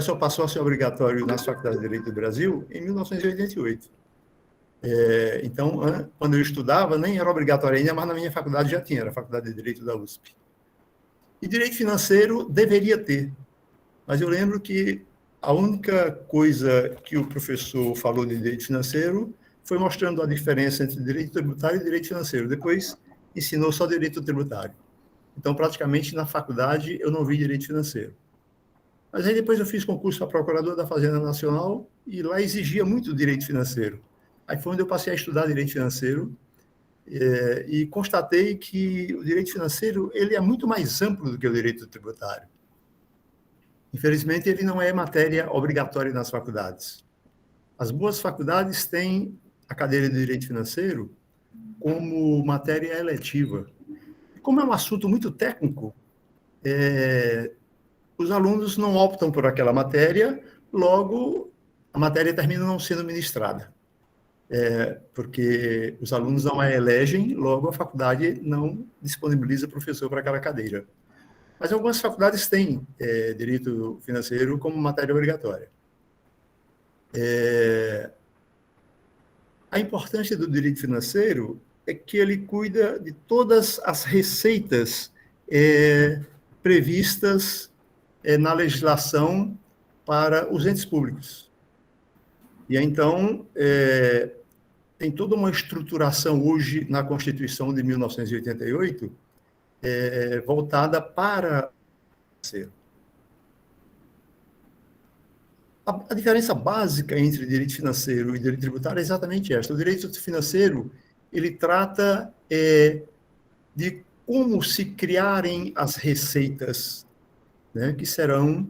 só passou a ser obrigatório nas faculdades de Direito do Brasil em 1988. Então, quando eu estudava, nem era obrigatório ainda, mas na minha faculdade já tinha, era a Faculdade de Direito da USP. E Direito Financeiro deveria ter, mas eu lembro que a única coisa que o professor falou de Direito Financeiro foi mostrando a diferença entre Direito Tributário e Direito Financeiro. Depois, ensinou só Direito Tributário. Então, praticamente, na faculdade, eu não vi Direito Financeiro. Mas aí depois eu fiz concurso para procurador da Fazenda Nacional e lá exigia muito Direito Financeiro. Aí foi onde eu passei a estudar Direito Financeiro e constatei que o Direito Financeiro ele é muito mais amplo do que o Direito Tributário. Infelizmente, ele não é matéria obrigatória nas faculdades. As boas faculdades têm a cadeira de Direito Financeiro como matéria eletiva. Como é um assunto muito técnico, os alunos não optam por aquela matéria, logo a matéria termina não sendo ministrada. Porque os alunos não a elegem, logo a faculdade não disponibiliza professor para aquela cadeira. Mas algumas faculdades têm direito financeiro como matéria obrigatória. A importância do direito financeiro é que ele cuida de todas as receitas previstas na legislação para os entes públicos. E então, tem toda uma estruturação hoje na Constituição de 1988 voltada para o financeiro. A diferença básica entre direito financeiro e direito tributário é exatamente esta. O direito financeiro, ele trata de como se criarem as receitas, né, que serão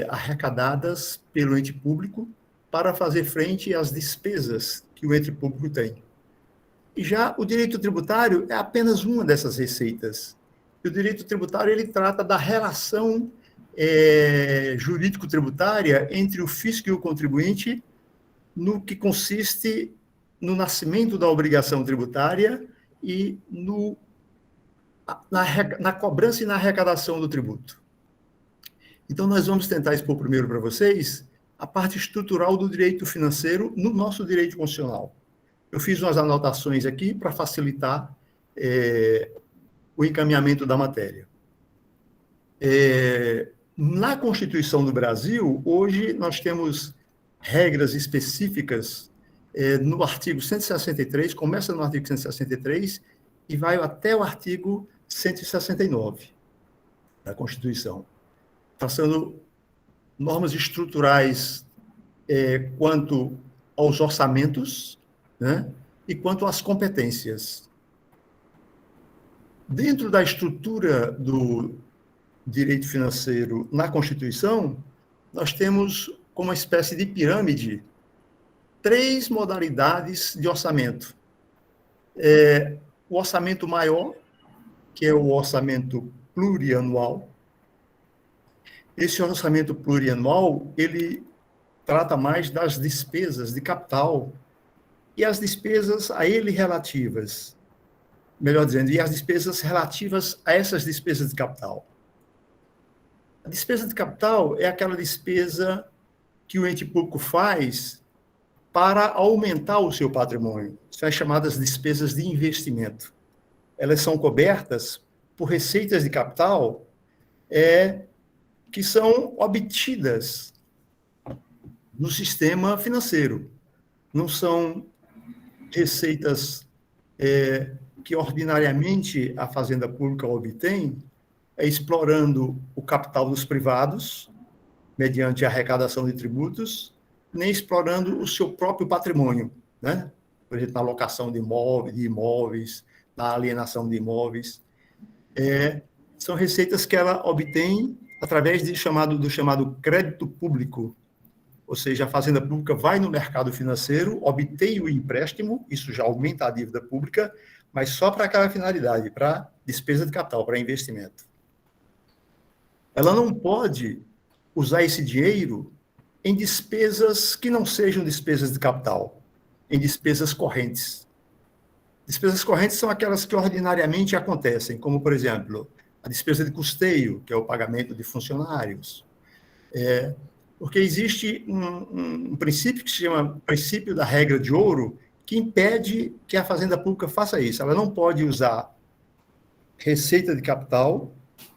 arrecadadas pelo ente público para fazer frente às despesas que o ente público tem. E já o direito tributário é apenas uma dessas receitas. E o direito tributário ele trata da relação jurídico-tributária entre o fisco e o contribuinte, no que consiste no nascimento da obrigação tributária e na cobrança e na arrecadação do tributo. Então, nós vamos tentar expor primeiro para vocês a parte estrutural do direito financeiro no nosso direito constitucional. Eu fiz umas anotações aqui para facilitar o encaminhamento da matéria. Na Constituição do Brasil, hoje nós temos regras específicas no artigo 163, começa no artigo 163 e vai até o artigo 169 da Constituição, traçando normas estruturais quanto aos orçamentos, né, e quanto às competências. Dentro da estrutura do direito financeiro na Constituição, nós temos como uma espécie de pirâmide 3 modalidades de orçamento. O orçamento maior, que é o orçamento plurianual. Esse orçamento plurianual, ele trata mais das despesas de capital e as despesas a ele relativas. Melhor dizendo, e as despesas relativas a essas despesas de capital. A despesa de capital é aquela despesa que o ente público faz para aumentar o seu patrimônio. São as chamadas despesas de investimento. Elas são cobertas por receitas de capital que são obtidas no sistema financeiro. Não são receitas que ordinariamente a Fazenda Pública obtém, explorando o capital dos privados, mediante a arrecadação de tributos, nem explorando o seu próprio patrimônio, né? Por exemplo, na locação de imóveis, na alienação de imóveis. São receitas que ela obtém através do chamado crédito público, ou seja, a Fazenda Pública vai no mercado financeiro, obtém o empréstimo, isso já aumenta a dívida pública, mas só para aquela finalidade, para despesa de capital, para investimento. Ela não pode usar esse dinheiro em despesas que não sejam despesas de capital, em despesas correntes. Despesas correntes são aquelas que ordinariamente acontecem, como, por exemplo, a despesa de custeio, que é o pagamento de funcionários, Porque existe um princípio que se chama princípio da regra de ouro, que impede que a Fazenda Pública faça isso. Ela não pode usar receita de capital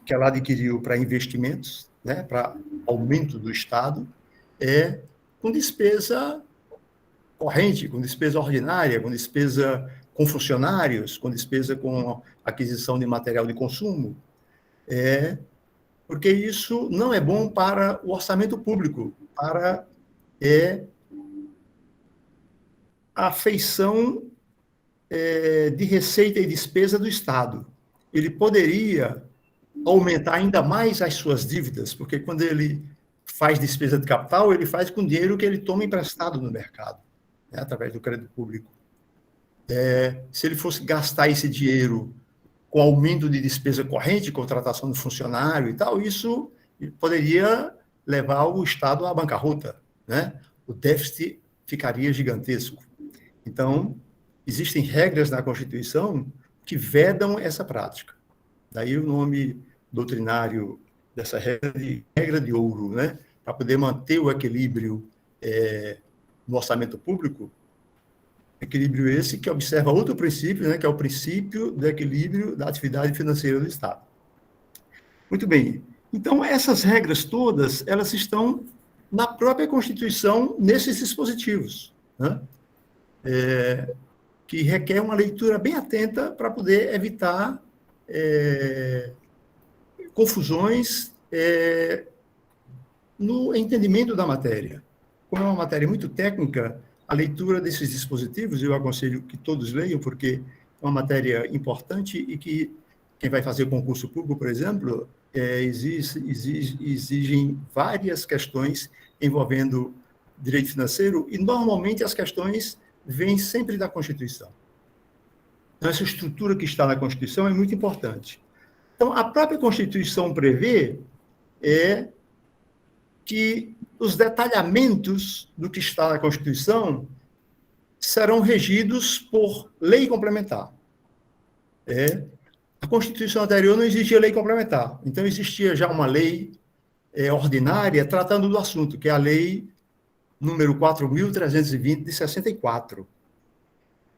que ela adquiriu para investimentos, né, para aumento do Estado, com despesa corrente, com despesa ordinária, com despesa com funcionários, com despesa com aquisição de material de consumo, porque isso não é bom para o orçamento público, para a feição de receita e despesa do Estado. Ele poderia aumentar ainda mais as suas dívidas, porque quando ele faz despesa de capital, ele faz com dinheiro que ele toma emprestado no mercado, né, através do crédito público. Se ele fosse gastar esse dinheiro com aumento de despesa corrente, contratação de funcionário e tal, isso poderia levar o Estado à bancarrota, né? O déficit ficaria gigantesco. Então, existem regras na Constituição que vedam essa prática. Daí o nome doutrinário dessa regra de ouro, né? Para poder manter o equilíbrio no orçamento público, equilíbrio esse que observa outro princípio, né? Que é o princípio do equilíbrio da atividade financeira do Estado. Muito bem. Então, essas regras todas, elas estão na própria Constituição, nesses dispositivos, né? Que requer uma leitura bem atenta para poder evitar confusões no entendimento da matéria. Como é uma matéria muito técnica, a leitura desses dispositivos, eu aconselho que todos leiam, porque é uma matéria importante e que quem vai fazer concurso público, por exemplo, exigem várias questões envolvendo direito financeiro e, normalmente, as questões vêm sempre da Constituição. Então, essa estrutura que está na Constituição é muito importante. Então, a própria Constituição prevê que os detalhamentos do que está na Constituição serão regidos por lei complementar. A Constituição anterior não existia lei complementar, então existia já uma lei ordinária tratando do assunto, que é a Lei número 4.320, de 64.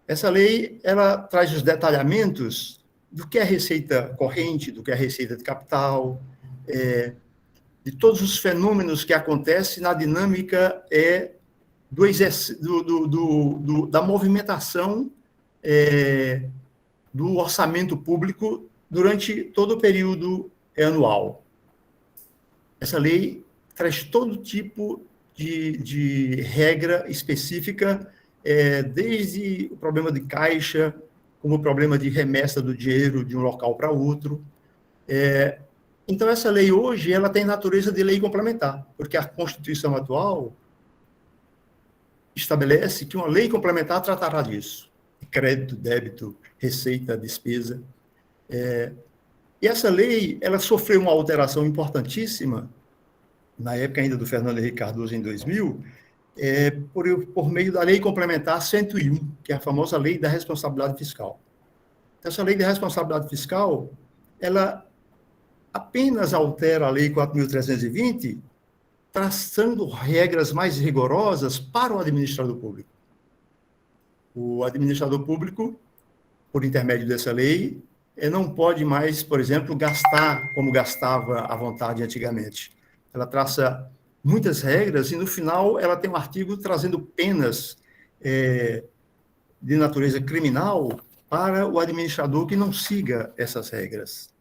Essa lei, ela traz os detalhamentos do que é receita corrente, do que é receita de capital, de todos os fenômenos que acontecem na dinâmica da movimentação do orçamento público durante todo o período anual. Essa lei traz todo tipo de regra específica, desde o problema de caixa, como o problema de remessa do dinheiro de um local para outro. Então, essa lei hoje ela tem natureza de lei complementar, porque a Constituição atual estabelece que uma lei complementar tratará disso. Crédito, débito, receita, despesa. E essa lei ela sofreu uma alteração importantíssima, na época ainda do Fernando Henrique Cardoso, em 2000, por meio da Lei Complementar 101, que é a famosa Lei da Responsabilidade Fiscal. Essa Lei da Responsabilidade Fiscal, ela apenas altera a Lei 4.320, traçando regras mais rigorosas para o administrador público. O administrador público, por intermédio dessa lei, não pode mais, por exemplo, gastar como gastava à vontade antigamente. Ela traça muitas regras e, no final, ela tem um artigo trazendo penas de natureza criminal para o administrador que não siga essas regras.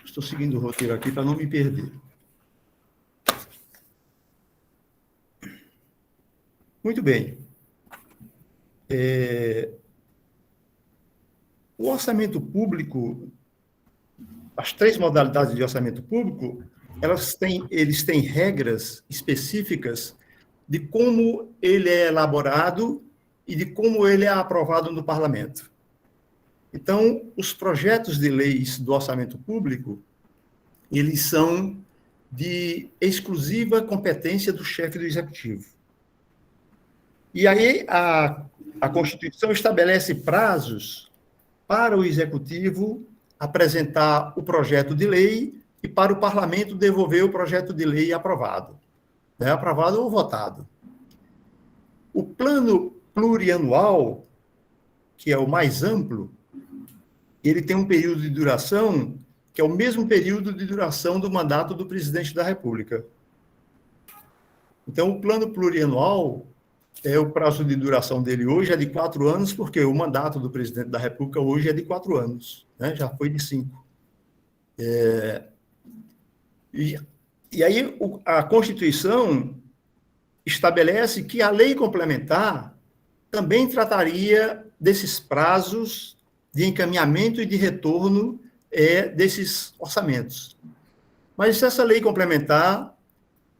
Estou seguindo o roteiro aqui para não me perder. Muito bem. O orçamento público, as três modalidades de orçamento público, eles têm regras específicas de como ele é elaborado e de como ele é aprovado no parlamento. Então, os projetos de leis do orçamento público, eles são de exclusiva competência do chefe do executivo. E aí a Constituição estabelece prazos para o Executivo apresentar o projeto de lei e para o Parlamento devolver o projeto de lei aprovado, né? Aprovado ou votado. O plano plurianual, que é o mais amplo, ele tem um período de duração que é o mesmo período de duração do mandato do presidente da República. Então, o plano plurianual, o prazo de duração dele hoje é de 4 anos, porque o mandato do presidente da República hoje é de 4 anos, né? Já foi de 5. E aí a Constituição estabelece que a lei complementar também trataria desses prazos de encaminhamento e de retorno desses orçamentos. Mas essa lei complementar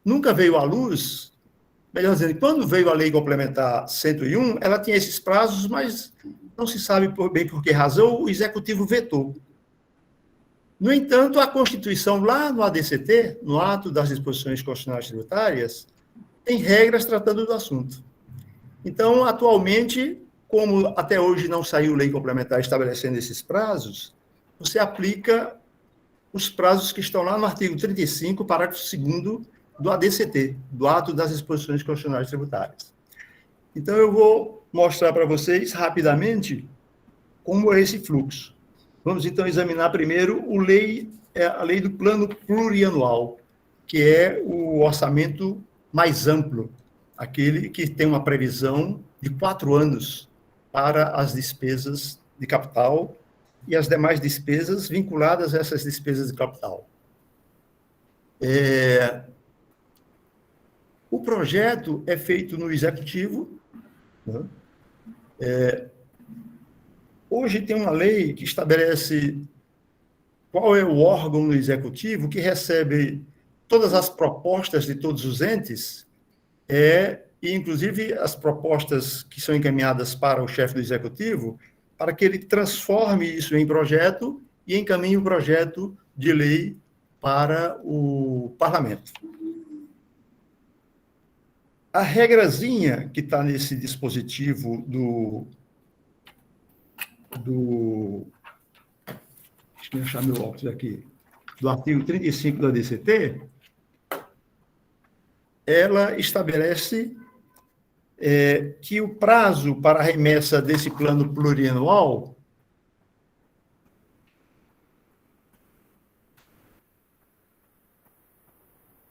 nunca veio à luz, melhor dizendo, quando veio a lei complementar 101, ela tinha esses prazos, mas não se sabe bem por que razão o Executivo vetou. No entanto, a Constituição, lá no ADCT, no Ato das Disposições Constitucionais Tributárias, tem regras tratando do assunto. Então, atualmente, como até hoje não saiu lei complementar estabelecendo esses prazos, você aplica os prazos que estão lá no artigo 35, parágrafo 2º do ADCT, do Ato das Disposições Constitucionais Tributárias. Então, eu vou mostrar para vocês, rapidamente, como é esse fluxo. Vamos, então, examinar primeiro a lei do plano plurianual, que é o orçamento mais amplo, aquele que tem uma previsão de 4 anos para as despesas de capital e as demais despesas vinculadas a essas despesas de capital. O projeto é feito no Executivo, né? Hoje tem uma lei que estabelece qual é o órgão no Executivo que recebe todas as propostas de todos os entes, e inclusive as propostas que são encaminhadas para o chefe do Executivo, para que ele transforme isso em projeto e encaminhe o projeto de lei para o Parlamento. A regrazinha que está nesse dispositivo deixa eu achar meu óculos aqui, do artigo 35 da DCT, ela estabelece que o prazo para a remessa desse plano plurianual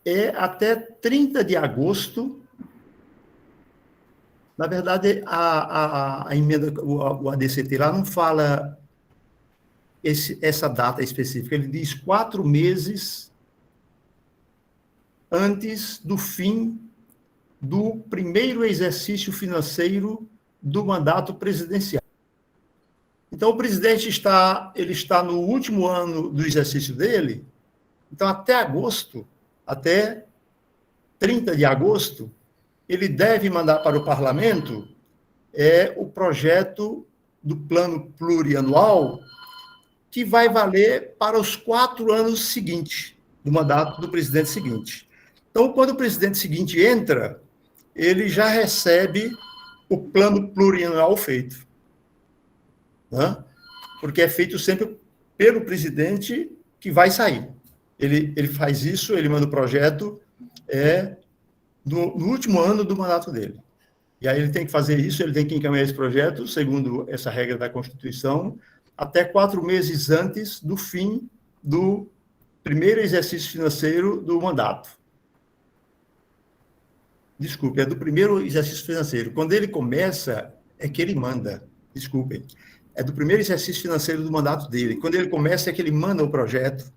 é até 30 de agosto. Na verdade, a emenda, o ADCT lá não fala essa data específica, ele diz 4 meses antes do fim do primeiro exercício financeiro do mandato presidencial. Então, o presidente está no último ano do exercício dele, então, até agosto, até 30 de agosto, ele deve mandar para o parlamento o projeto do plano plurianual que vai valer para os 4 anos seguintes do mandato do presidente seguinte. Então, quando o presidente seguinte entra, ele já recebe o plano plurianual feito, né? Porque é feito sempre pelo presidente que vai sair. Ele faz isso, ele manda o projeto no último ano do mandato dele. E aí ele tem que fazer isso, ele tem que encaminhar esse projeto, segundo essa regra da Constituição, até 4 meses antes do fim do primeiro exercício financeiro do mandato. Desculpe, é do primeiro exercício financeiro. Quando ele começa, é que ele manda. Desculpem. É do primeiro exercício financeiro do mandato dele. Quando ele começa, é que ele manda o projeto.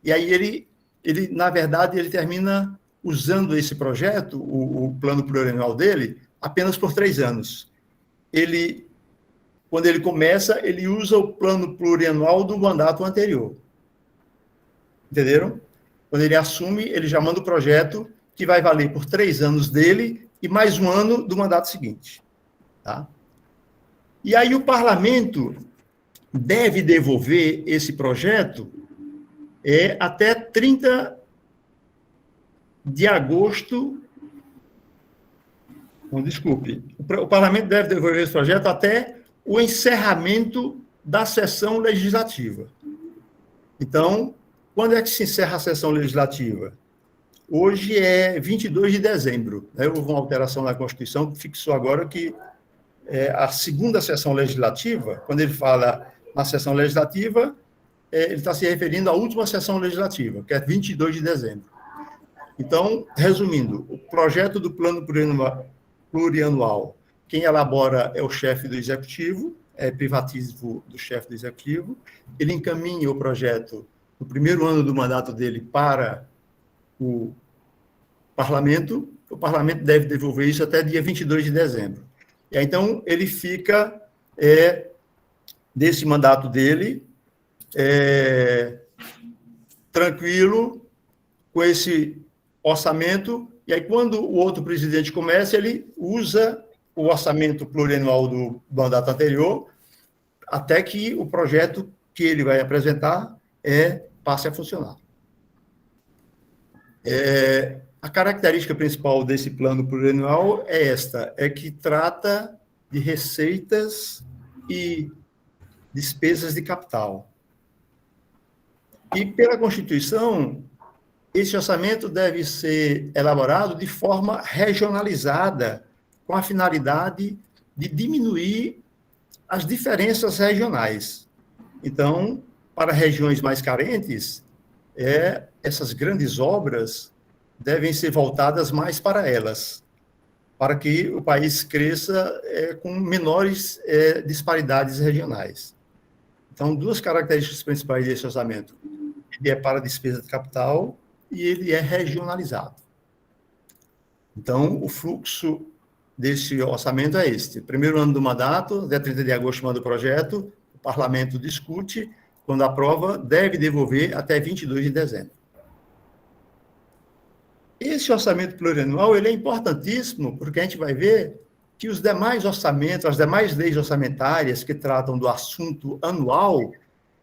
E aí ele na verdade, ele termina usando esse projeto, o plano plurianual dele, apenas por 3 anos. Quando ele começa, ele usa o plano plurianual do mandato anterior. Entenderam? Quando ele assume, ele já manda o projeto que vai valer por 3 anos dele e mais 1 ano do mandato seguinte. Tá? E aí o parlamento deve devolver esse projeto até 30 de agosto, Não, desculpe. O parlamento deve devolver esse projeto até o encerramento da sessão legislativa. Então, quando é que se encerra a sessão legislativa? Hoje é 22 de dezembro. Né? Houve uma alteração na Constituição que fixou agora que a segunda sessão legislativa, quando ele fala na sessão legislativa, ele está se referindo à última sessão legislativa, que é 22 de dezembro. Então, resumindo, o projeto do plano plurianual, quem elabora é o chefe do executivo, é privativo do chefe do executivo, ele encaminha o projeto no primeiro ano do mandato dele para o parlamento deve devolver isso até dia 22 de dezembro. E aí, então, ele fica, desse mandato dele, tranquilo com esse orçamento, e aí, quando o outro presidente começa, ele usa o orçamento plurianual do mandato anterior, até que o projeto que ele vai apresentar passe a funcionar. A característica principal desse plano plurianual é esta, é que trata de receitas e despesas de capital. E, pela Constituição, esse orçamento deve ser elaborado de forma regionalizada, com a finalidade de diminuir as diferenças regionais. Então, para regiões mais carentes, essas grandes obras devem ser voltadas mais para elas, para que o país cresça com menores disparidades regionais. Então, duas características principais desse orçamento. Ele é para despesa de capital e ele é regionalizado. Então, o fluxo desse orçamento é este. Primeiro ano do mandato, até 30 de agosto manda o projeto, o parlamento discute, quando aprova, deve devolver até 22 de dezembro. Esse orçamento plurianual ele é importantíssimo, porque a gente vai ver que os demais orçamentos, as demais leis orçamentárias que tratam do assunto anual,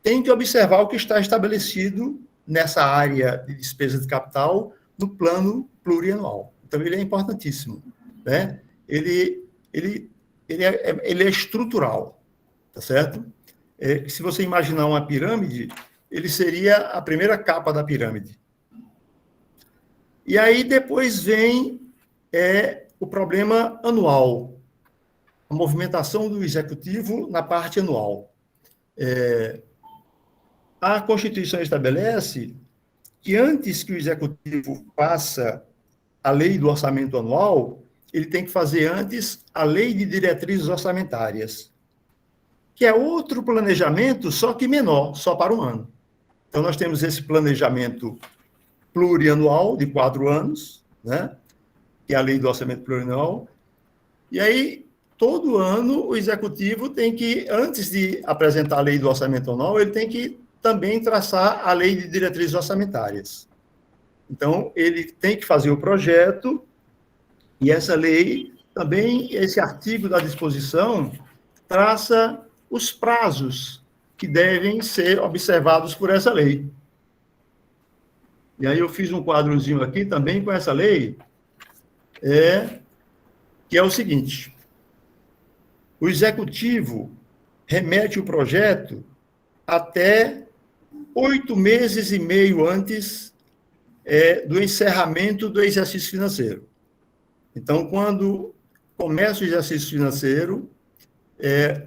têm que observar o que está estabelecido nessa área de despesa de capital no plano plurianual. Então, ele é importantíssimo, né? Ele é estrutural, tá certo? Se você imaginar uma pirâmide, ele seria a primeira capa da pirâmide. E aí, depois vem o problema anual, a movimentação do executivo na parte anual. A Constituição estabelece que antes que o executivo faça a lei do orçamento anual, ele tem que fazer antes a lei de diretrizes orçamentárias, que é outro planejamento, só que menor, só para um ano. Então, nós temos esse planejamento plurianual de 4 anos, né? Que é a lei do orçamento plurianual. E aí, todo ano, o executivo tem que, antes de apresentar a lei do orçamento anual, ele tem que também traçar a lei de diretrizes orçamentárias. Então, ele tem que fazer o projeto, e essa lei, também, esse artigo da disposição, traça os prazos que devem ser observados por essa lei. E aí eu fiz um quadrozinho aqui também com essa lei, que é o seguinte: o executivo remete o projeto até 8 meses e meio antes do encerramento do exercício financeiro. Então, quando começa o exercício financeiro,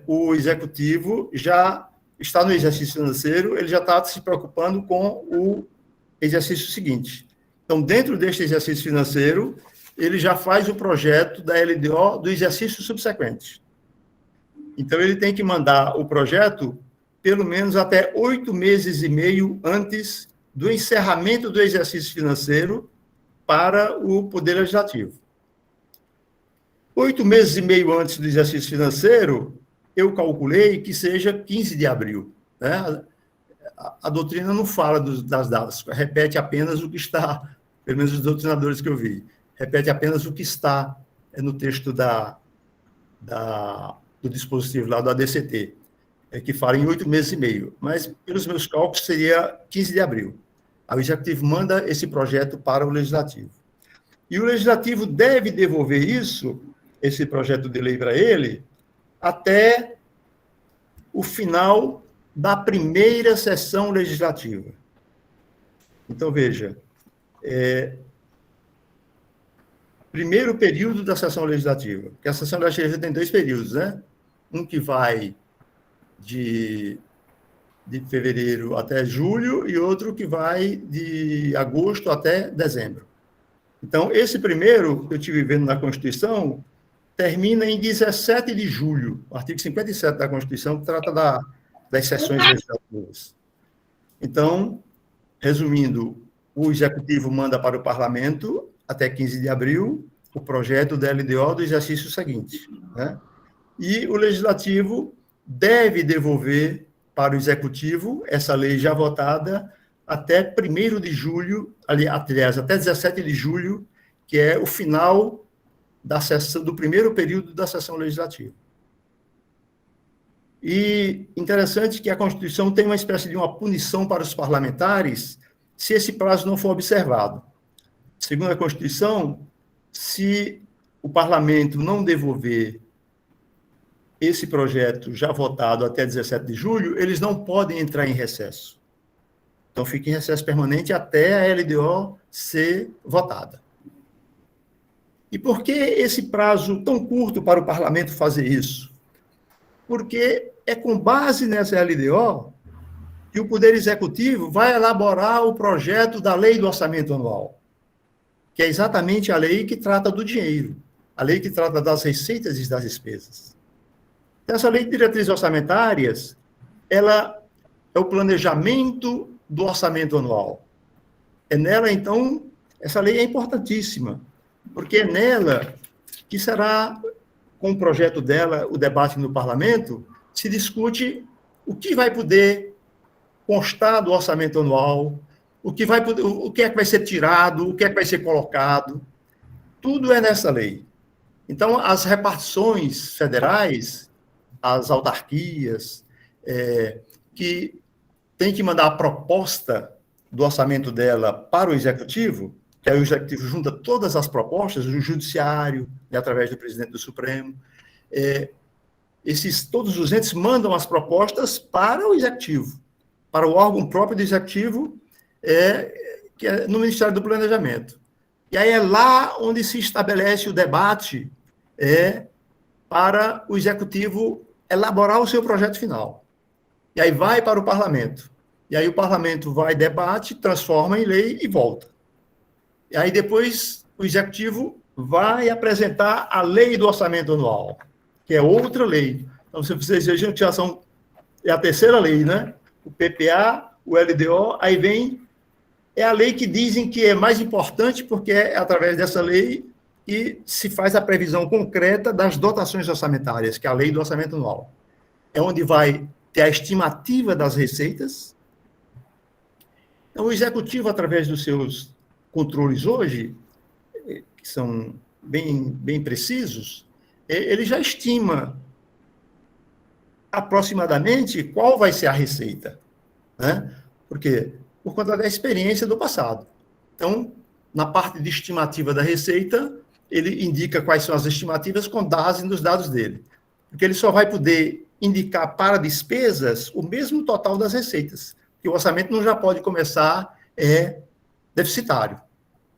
o executivo já está no exercício financeiro, ele já está se preocupando com o exercício seguinte. Então, dentro deste exercício financeiro, ele já faz o projeto da LDO do exercício subsequente. Então, ele tem que mandar o projeto pelo menos até 8 meses e meio antes do encerramento do exercício financeiro para o Poder Legislativo. 8 meses e meio antes do exercício financeiro, eu calculei que seja 15 de abril. Né? A doutrina não fala das datas, repete apenas o que está, pelo menos os doutrinadores que eu vi, repete apenas o que está no texto do dispositivo lá do ADCT, que fala em 8 meses e meio, mas pelos meus cálculos seria 15 de abril. Aí o Executivo manda esse projeto para o Legislativo. E o Legislativo deve devolver isso esse projeto de lei para ele até o final da primeira sessão legislativa. Então, veja, primeiro período da sessão legislativa, porque a sessão legislativa tem 2 períodos, né? Um que vai de fevereiro até julho e outro que vai de agosto até dezembro. Então, esse primeiro, que eu estive vendo na Constituição, termina em 17 de julho, o artigo 57 da Constituição, que trata das sessões legislativas. Então, resumindo, o Executivo manda para o Parlamento, até 15 de abril, o projeto da LDO do exercício seguinte, né? E o Legislativo deve devolver para o Executivo essa lei já votada até 1º de julho, aliás, até 17 de julho, que é o final da sessão, do primeiro período da sessão legislativa. E interessante que a Constituição tem uma espécie de uma punição para os parlamentares se esse prazo não for observado. Segundo a Constituição, se o parlamento não devolver esse projeto já votado até 17 de julho, eles não podem entrar em recesso. Então, fica em recesso permanente até a LDO ser votada. E por que esse prazo tão curto para o parlamento fazer isso? Porque é com base nessa LDO que o Poder Executivo vai elaborar o projeto da Lei do Orçamento Anual, que é exatamente a lei que trata do dinheiro, a lei que trata das receitas e das despesas. Essa lei de diretrizes orçamentárias, ela é o planejamento do orçamento anual. É nela, então, essa lei é importantíssima, porque é nela que será, com o projeto dela, o debate no parlamento, se discute o que vai poder constar do orçamento anual, o que é que vai ser tirado, o que é que vai ser colocado. Tudo é nessa lei. Então, as repartições federais, as autarquias, que tem que mandar a proposta do orçamento dela para o Executivo, que aí o Executivo junta todas as propostas, o Judiciário, através do Presidente do Supremo, todos os entes mandam as propostas para o Executivo, para o órgão próprio do Executivo, que é no Ministério do Planejamento. E aí é lá onde se estabelece o debate para o Executivo elaborar o seu projeto final. E aí vai para o Parlamento. E aí o Parlamento vai, debate, transforma em lei e volta. E aí depois o Executivo vai apresentar a Lei do Orçamento Anual, que é outra lei. Então, se vocês vejam, já é a terceira lei, né? O PPA, o LDO, aí vem... É a lei que dizem que é mais importante, porque é através dessa lei que se faz a previsão concreta das dotações orçamentárias, que é a Lei do Orçamento Anual. É onde vai ter a estimativa das receitas. Então, o Executivo, através dos seus controles hoje, que são bem precisos, ele já estima aproximadamente qual vai ser a receita, né? Porque por conta da experiência do passado. Então, na parte de estimativa da receita, ele indica quais são as estimativas com base nos dados dele. Porque ele só vai poder indicar para despesas o mesmo total das receitas, que o orçamento não já pode começar deficitário,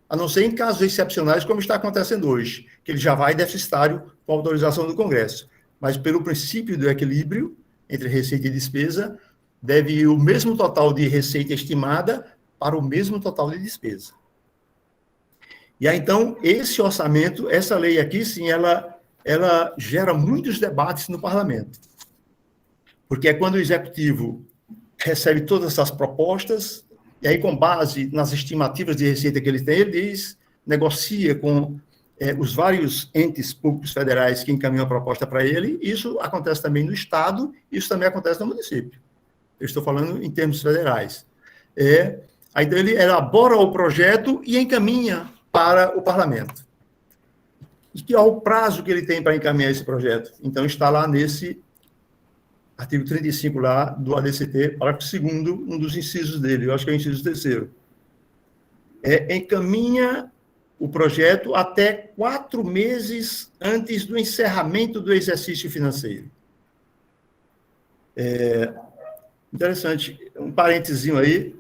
a não ser em casos excepcionais, como está acontecendo hoje, que ele já vai deficitário com autorização do Congresso. Mas, pelo princípio do equilíbrio entre receita e despesa, deve ir o mesmo total de receita estimada para o mesmo total de despesa. E aí, então, esse orçamento, essa lei aqui, sim, ela gera muitos debates no parlamento. Porque é quando o Executivo recebe todas essas propostas, e aí, com base nas estimativas de receita que ele tem, ele negocia com os vários entes públicos federais que encaminham a proposta para ele. Isso acontece também no Estado, isso também acontece no município. Eu estou falando em termos federais. Aí então ele elabora o projeto e encaminha para o parlamento. E que é o prazo que ele tem para encaminhar esse projeto? Então, está lá nesse artigo 35 lá do ADCT, parágrafo 2º, um dos incisos dele, eu acho que é o inciso 3º. Encaminha o projeto até 4 meses antes do encerramento do exercício financeiro. Interessante, um parentezinho aí,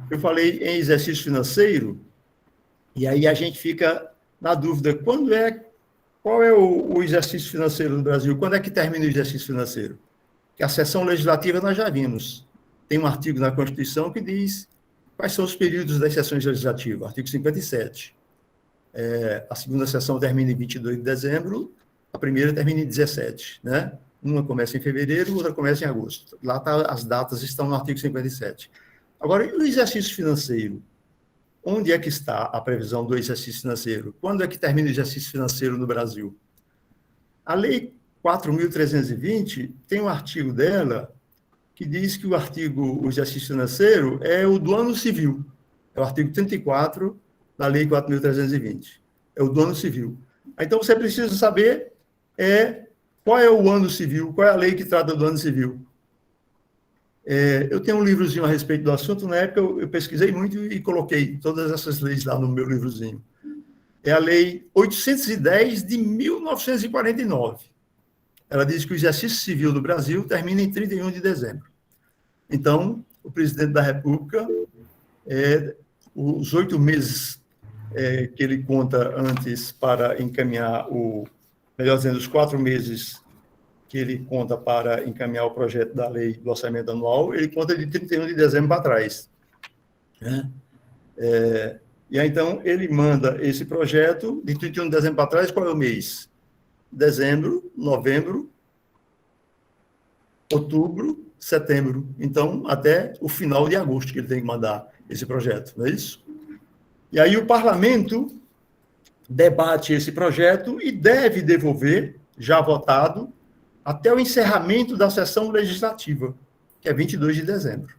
eu falei em exercício financeiro, e aí a gente fica na dúvida, qual é o exercício financeiro no Brasil? Quando é que termina o exercício financeiro? Que a sessão legislativa nós já vimos. Tem um artigo na Constituição que diz quais são os períodos das sessões legislativas, artigo 57. A segunda sessão termina em 22 de dezembro, a primeira termina em 17, né? Uma começa em fevereiro, outra começa em agosto. Lá as datas estão no artigo 57. Agora, e o exercício financeiro? Onde é que está a previsão do exercício financeiro? Quando é que termina o exercício financeiro no Brasil? A Lei 4.320 tem um artigo dela que diz que o exercício financeiro é o do ano civil. É o artigo 34 da Lei 4.320. É o do ano civil. Então, você precisa saber qual é o ano civil, qual é a lei que trata do ano civil. Eu tenho um livrozinho a respeito do assunto, na época eu pesquisei muito e coloquei todas essas leis lá no meu livrozinho. É a Lei 810 de 1949. Ela diz que o exercício civil do Brasil termina em 31 de dezembro. Então, o presidente da República, os 8 meses que ele conta antes para encaminhar melhor dizendo, os 4 meses que ele conta para encaminhar o projeto da lei do orçamento anual, ele conta de 31 de dezembro para trás. Né? E aí, então, ele manda esse projeto de 31 de dezembro para trás, qual é o mês? Dezembro, novembro, outubro, setembro. Então, até o final de agosto que ele tem que mandar esse projeto, não é isso? E aí o parlamento debate esse projeto e deve devolver, já votado, até o encerramento da sessão legislativa, que é 22 de dezembro.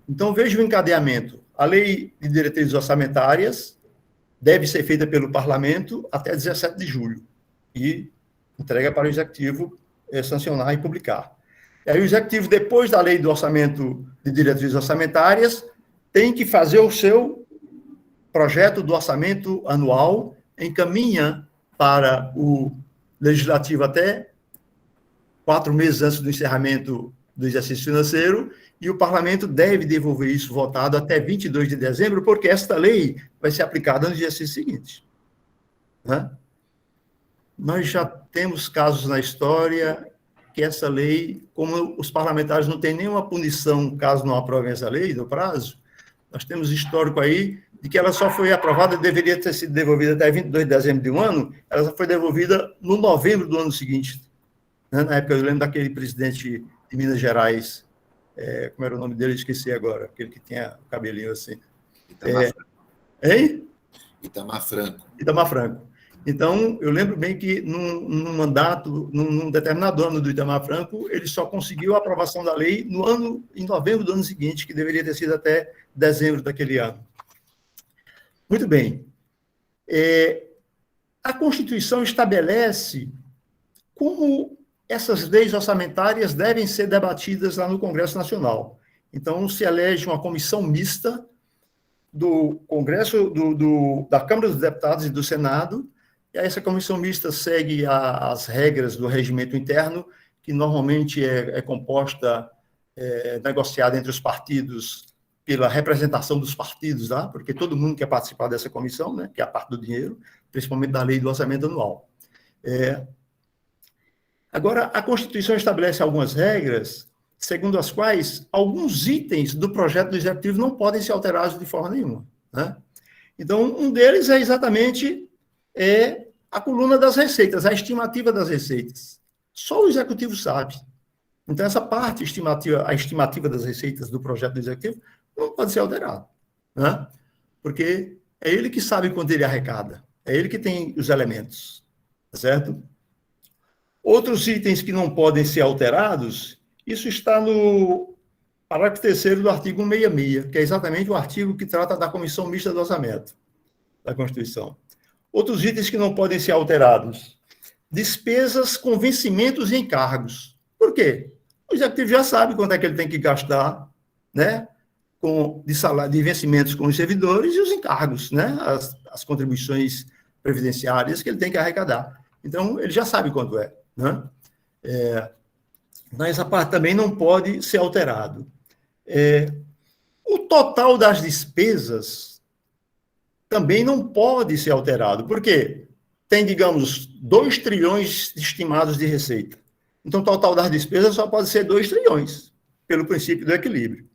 Então, veja o encadeamento. A lei de diretrizes orçamentárias deve ser feita pelo parlamento até 17 de julho e entrega para o executivo sancionar e publicar. E aí o executivo, depois da lei do orçamento de diretrizes orçamentárias, tem que fazer o seu projeto do orçamento anual, encaminha para o legislativo até 4 meses antes do encerramento do exercício financeiro, e o parlamento deve devolver isso votado até 22 de dezembro, porque esta lei vai ser aplicada no exercício seguinte. Né? Nós já temos casos na história que essa lei, como os parlamentares não têm nenhuma punição caso não aprovem essa lei no prazo, nós temos histórico aí de que ela só foi aprovada, deveria ter sido devolvida até 22 de dezembro de um ano, ela só foi devolvida no novembro do ano seguinte. Né? Na época, eu lembro daquele presidente de Minas Gerais, como era o nome dele, esqueci agora, aquele que tinha o cabelinho assim. Itamar Franco. Hein? Itamar Franco. Itamar Franco. Então, eu lembro bem que num mandato, num determinado ano do Itamar Franco, ele só conseguiu a aprovação da lei em novembro do ano seguinte, que deveria ter sido até dezembro daquele ano. Muito bem. A Constituição estabelece como essas leis orçamentárias devem ser debatidas lá no Congresso Nacional. Então, se elege uma comissão mista do Congresso, da Câmara dos Deputados e do Senado, e essa comissão mista segue as regras do regimento interno, que normalmente é composta, negociada entre os partidos, pela representação dos partidos, tá? Porque todo mundo quer participar dessa comissão, né? Que é a parte do dinheiro, principalmente da lei do orçamento anual. Agora, a Constituição estabelece algumas regras, segundo as quais alguns itens do projeto do Executivo não podem ser alterados de forma nenhuma. Né? Então, um deles é exatamente a coluna das receitas, a estimativa das receitas. Só o Executivo sabe. Então, essa parte estimativa, a estimativa das receitas do projeto do Executivo, não pode ser alterada. Né? Porque é ele que sabe quanto ele arrecada, é ele que tem os elementos. Tá certo? Outros itens que não podem ser alterados, isso está no parágrafo 3º do artigo 166, que é exatamente o artigo que trata da Comissão Mista do Orçamento da Constituição. Outros itens que não podem ser alterados. Despesas com vencimentos e encargos. Por quê? O Executivo já sabe quanto é que ele tem que gastar, né? de salário, de vencimentos com os servidores e os encargos, né? As contribuições previdenciárias que ele tem que arrecadar. Então, ele já sabe quanto é, né? Mas essa parte também não pode ser alterado. O total das despesas também não pode ser alterado. Por quê? Tem, digamos, 2 trilhões estimados de receita. Então, o total das despesas só pode ser 2 trilhões, pelo princípio do equilíbrio.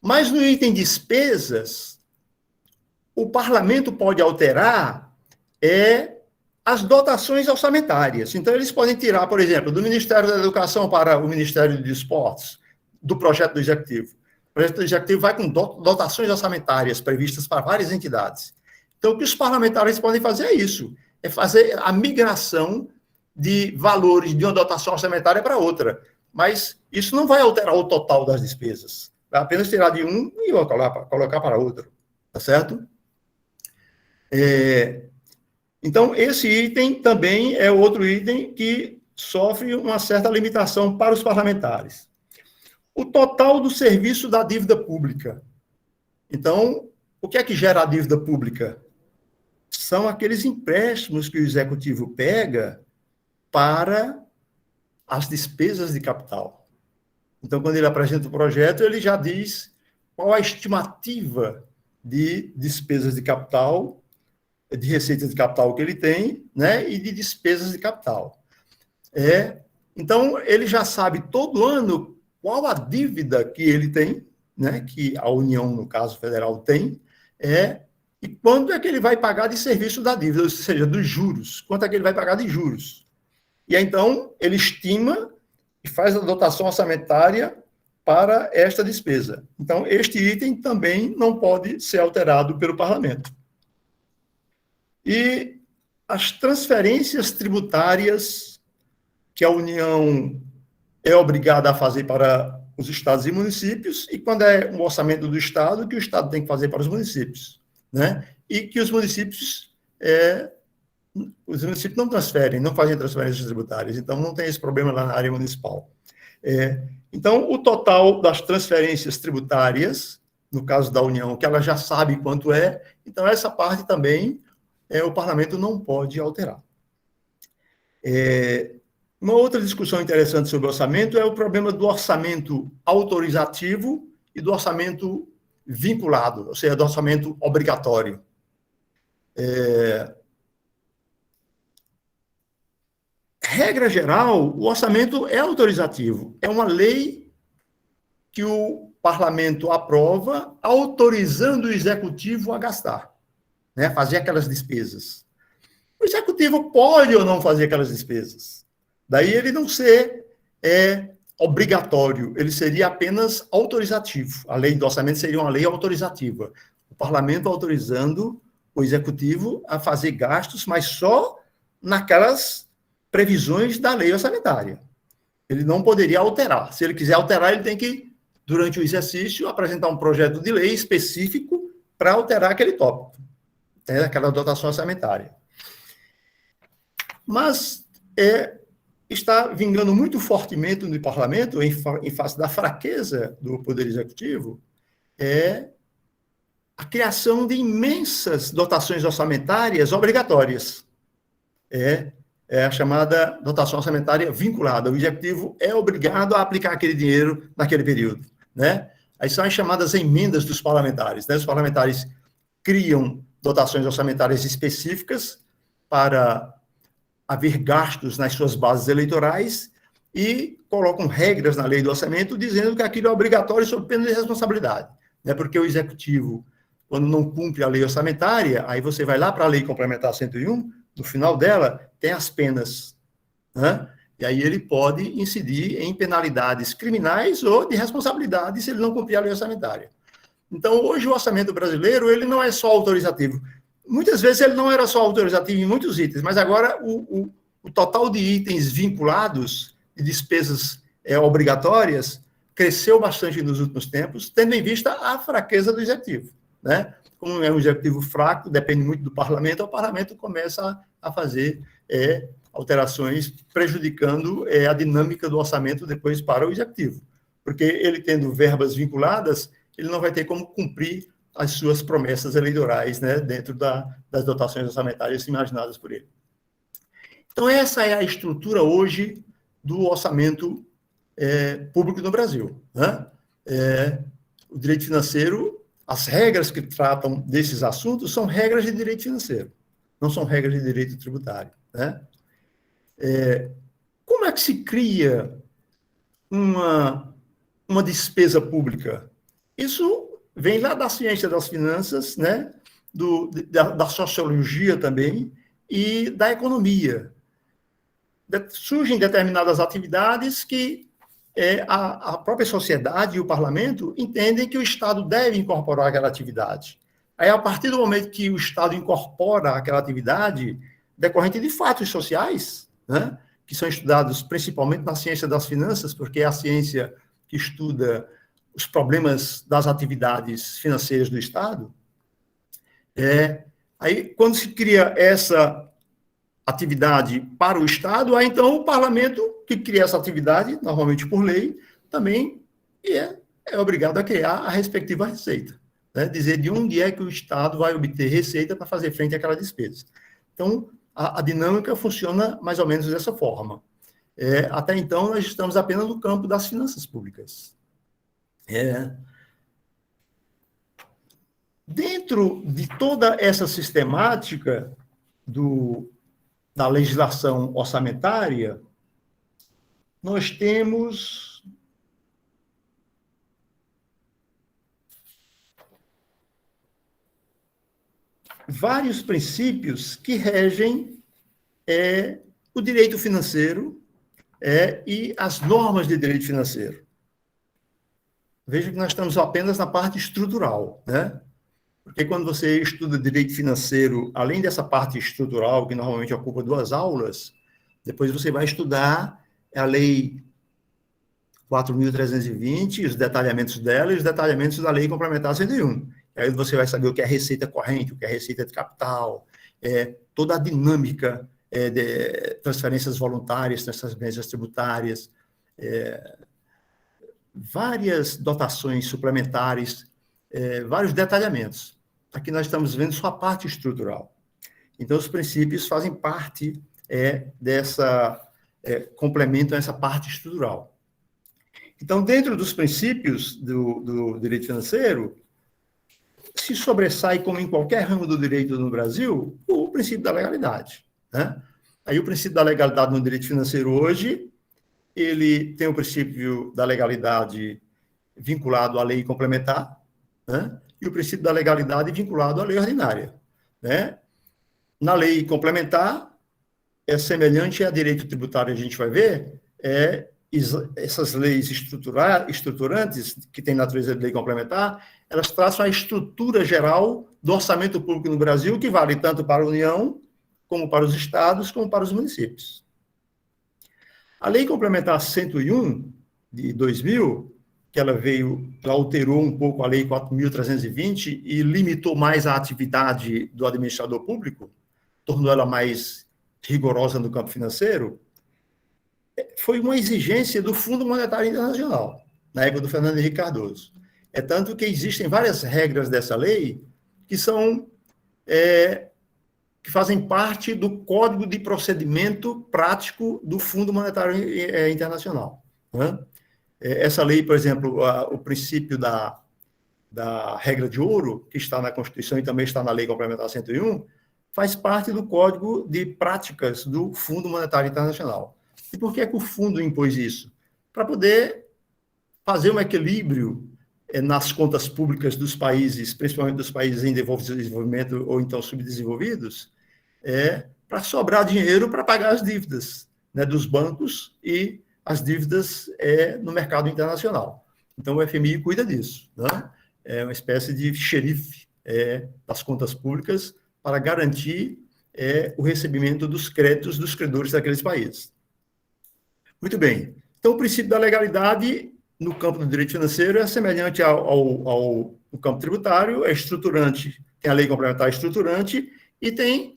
Mas no item despesas, o parlamento pode alterar as dotações orçamentárias. Então, eles podem tirar, por exemplo, do Ministério da Educação para o Ministério dos Esportes, do projeto do Executivo. O projeto do Executivo vai com dotações orçamentárias previstas para várias entidades. Então, o que os parlamentares podem fazer é isso, é fazer a migração de valores de uma dotação orçamentária para outra. Mas isso não vai alterar o total das despesas. Vai apenas tirar de um e colocar para outro. Tá certo? Então, esse item também é outro item que sofre uma certa limitação para os parlamentares. O total do serviço da dívida pública. Então, o que é que gera a dívida pública? São aqueles empréstimos que o executivo pega para as despesas de capital. Então, quando ele apresenta o projeto, ele já diz qual a estimativa de despesas de capital, de receitas de capital que ele tem, né, e de despesas de capital. Então, ele já sabe todo ano qual a dívida que ele tem, né, que a União, no caso federal, tem, e quanto é que ele vai pagar de serviço da dívida, ou seja, dos juros, quanto é que ele vai pagar de juros. E aí, então, ele estima e faz a dotação orçamentária para esta despesa. Então, este item também não pode ser alterado pelo parlamento. E as transferências tributárias que a União é obrigada a fazer para os estados e municípios, e quando é um orçamento do estado, que o estado tem que fazer para os municípios, né? E que os municípios não transferem, não fazem transferências tributárias, então não tem esse problema lá na área municipal. Então, o total das transferências tributárias, no caso da União, que ela já sabe quanto é, então essa parte também o parlamento não pode alterar. Uma outra discussão interessante sobre o orçamento é o problema do orçamento autorizativo e do orçamento vinculado, ou seja, do orçamento obrigatório. Regra geral, o orçamento é autorizativo. É uma lei que o parlamento aprova, autorizando o executivo a gastar, né, fazer aquelas despesas. O executivo pode ou não fazer aquelas despesas. Daí ele não ser obrigatório, ele seria apenas autorizativo. A lei do orçamento seria uma lei autorizativa. O parlamento autorizando o executivo a fazer gastos, mas só naquelas previsões da lei orçamentária. Ele não poderia alterar. Se ele quiser alterar, ele tem que, durante o exercício, apresentar um projeto de lei específico para alterar aquele tópico, aquela dotação orçamentária. Mas está vingando muito fortemente no parlamento, em face da fraqueza do Poder Executivo, a criação de imensas dotações orçamentárias obrigatórias. É a chamada dotação orçamentária vinculada. O Executivo é obrigado a aplicar aquele dinheiro naquele período, né? Aí são as chamadas emendas dos parlamentares, né? Os parlamentares criam dotações orçamentárias específicas para haver gastos nas suas bases eleitorais e colocam regras na lei do orçamento dizendo que aquilo é obrigatório sob pena de responsabilidade, né? Porque o Executivo, quando não cumpre a lei orçamentária, aí você vai lá para a Lei Complementar 101, no final dela tem as penas, né? E aí ele pode incidir em penalidades criminais ou de responsabilidade se ele não cumprir a lei orçamentária. Então, hoje o orçamento brasileiro, ele não é só autorizativo. Muitas vezes ele não era só autorizativo em muitos itens, mas agora o total de itens vinculados e despesas obrigatórias cresceu bastante nos últimos tempos, tendo em vista a fraqueza do executivo, né? Como é um executivo fraco, depende muito do parlamento, o parlamento começa a fazer alterações prejudicando a dinâmica do orçamento depois para o executivo. Porque ele tendo verbas vinculadas, ele não vai ter como cumprir as suas promessas eleitorais, né, dentro das dotações orçamentárias imaginadas por ele. Então, essa é a estrutura hoje do orçamento público no Brasil, né? O direito financeiro, as regras que tratam desses assuntos são regras de direito financeiro, não são regras de direito tributário, né? Como é que se cria uma despesa pública? Isso vem lá da ciência das finanças, né? Da sociologia também e da economia. Surgem determinadas atividades que a própria sociedade e o parlamento entendem que o Estado deve incorporar aquela atividade. Aí, a partir do momento que o Estado incorpora aquela atividade, decorrente de fatos sociais, né, que são estudados principalmente na ciência das finanças, porque é a ciência que estuda os problemas das atividades financeiras do Estado. Aí, quando se cria essa atividade para o Estado, aí então o parlamento, que cria essa atividade, normalmente por lei, também é obrigado a criar a respectiva receita, né? Dizer de onde é que o Estado vai obter receita para fazer frente àquela despesa. Então, a dinâmica funciona mais ou menos dessa forma. Até então, nós estamos apenas no campo das finanças públicas. Dentro de toda essa sistemática da legislação orçamentária, nós temos vários princípios que regem o direito financeiro e as normas de direito financeiro. Veja que nós estamos apenas na parte estrutural, né? Porque quando você estuda direito financeiro, além dessa parte estrutural, que normalmente ocupa 2 aulas, depois você vai estudar a Lei 4.320, os detalhamentos dela e os detalhamentos da Lei Complementar 101. Aí você vai saber o que é receita corrente, o que é receita de capital, toda a dinâmica de transferências voluntárias, transferências tributárias, várias dotações suplementares, vários detalhamentos. Aqui nós estamos vendo só a parte estrutural. Então, os princípios fazem parte complementam essa parte estrutural. Então, dentro dos princípios do direito financeiro, se sobressai, como em qualquer ramo do direito no Brasil, o princípio da legalidade, né? Aí, o princípio da legalidade no direito financeiro hoje, ele tem o princípio da legalidade vinculado à lei complementar, né? E o princípio da legalidade vinculado à lei ordinária, né? Na lei complementar, é semelhante a direito tributário, a gente vai ver, essas leis estruturantes, que têm natureza de lei complementar, elas traçam a estrutura geral do orçamento público no Brasil, que vale tanto para a União, como para os estados, como para os municípios. A Lei Complementar 101, de 2000, que ela alterou um pouco a Lei 4.320 e limitou mais a atividade do administrador público, tornou ela mais rigorosa no campo financeiro, foi uma exigência do Fundo Monetário Internacional, na época do Fernando Henrique Cardoso. É tanto que existem várias regras dessa lei que que fazem parte do Código de Procedimento Prático do Fundo Monetário Internacional, né? Essa lei, por exemplo, o princípio da regra de ouro, que está na Constituição e também está na Lei Complementar 101, faz parte do Código de Práticas do Fundo Monetário Internacional. E por que é que o fundo impôs isso? Para poder fazer um equilíbrio nas contas públicas dos países, principalmente dos países em desenvolvimento ou então subdesenvolvidos, para sobrar dinheiro para pagar as dívidas, né, dos bancos e as dívidas no mercado internacional. Então, o FMI cuida disso, né? É uma espécie de xerife das contas públicas para garantir o recebimento dos créditos dos credores daqueles países. Muito bem. Então, o princípio da legalidade no campo do direito financeiro é semelhante ao campo tributário, é estruturante, tem a lei complementar estruturante e tem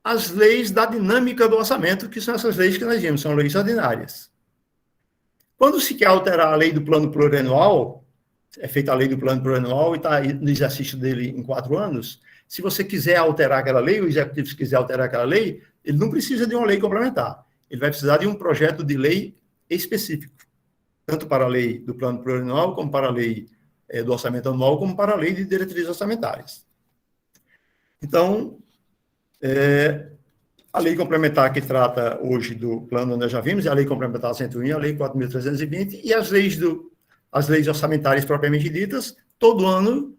as leis da dinâmica do orçamento, que são essas leis que nós vimos, são leis ordinárias. Quando se quer alterar a lei do plano plurianual, é feita a lei do plano plurianual e está no exercício dele em 4 anos, se você quiser alterar aquela lei, o executivo, se quiser alterar aquela lei, ele não precisa de uma lei complementar. Ele vai precisar de um projeto de lei específico, tanto para a lei do plano plurianual, como para a lei do orçamento anual, como para a lei de diretrizes orçamentárias. Então, a lei complementar que trata hoje do plano, nós já vimos, é a lei complementar 101, a lei 4.320, e as leis orçamentárias propriamente ditas, todo ano,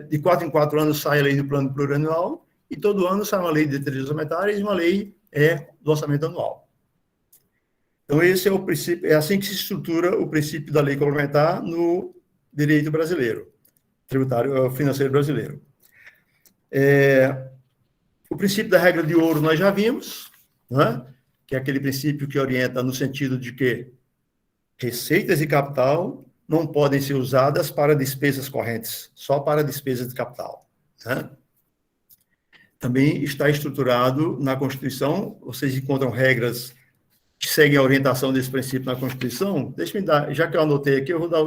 de 4 em 4 anos sai a lei do plano plurianual, e todo ano sai uma lei de diretrizes orçamentárias e uma lei do orçamento anual. Então, esse é o princípio, é assim que se estrutura o princípio da lei complementar no direito brasileiro, tributário financeiro brasileiro. O princípio da regra de ouro nós já vimos, né? Que é aquele princípio que orienta no sentido de que receitas de capital não podem ser usadas para despesas correntes, só para despesas de capital, né? Também está estruturado na Constituição, vocês encontram regras que seguem a orientação desse princípio na Constituição. Deixa-me dar, já que eu anotei aqui, eu vou dar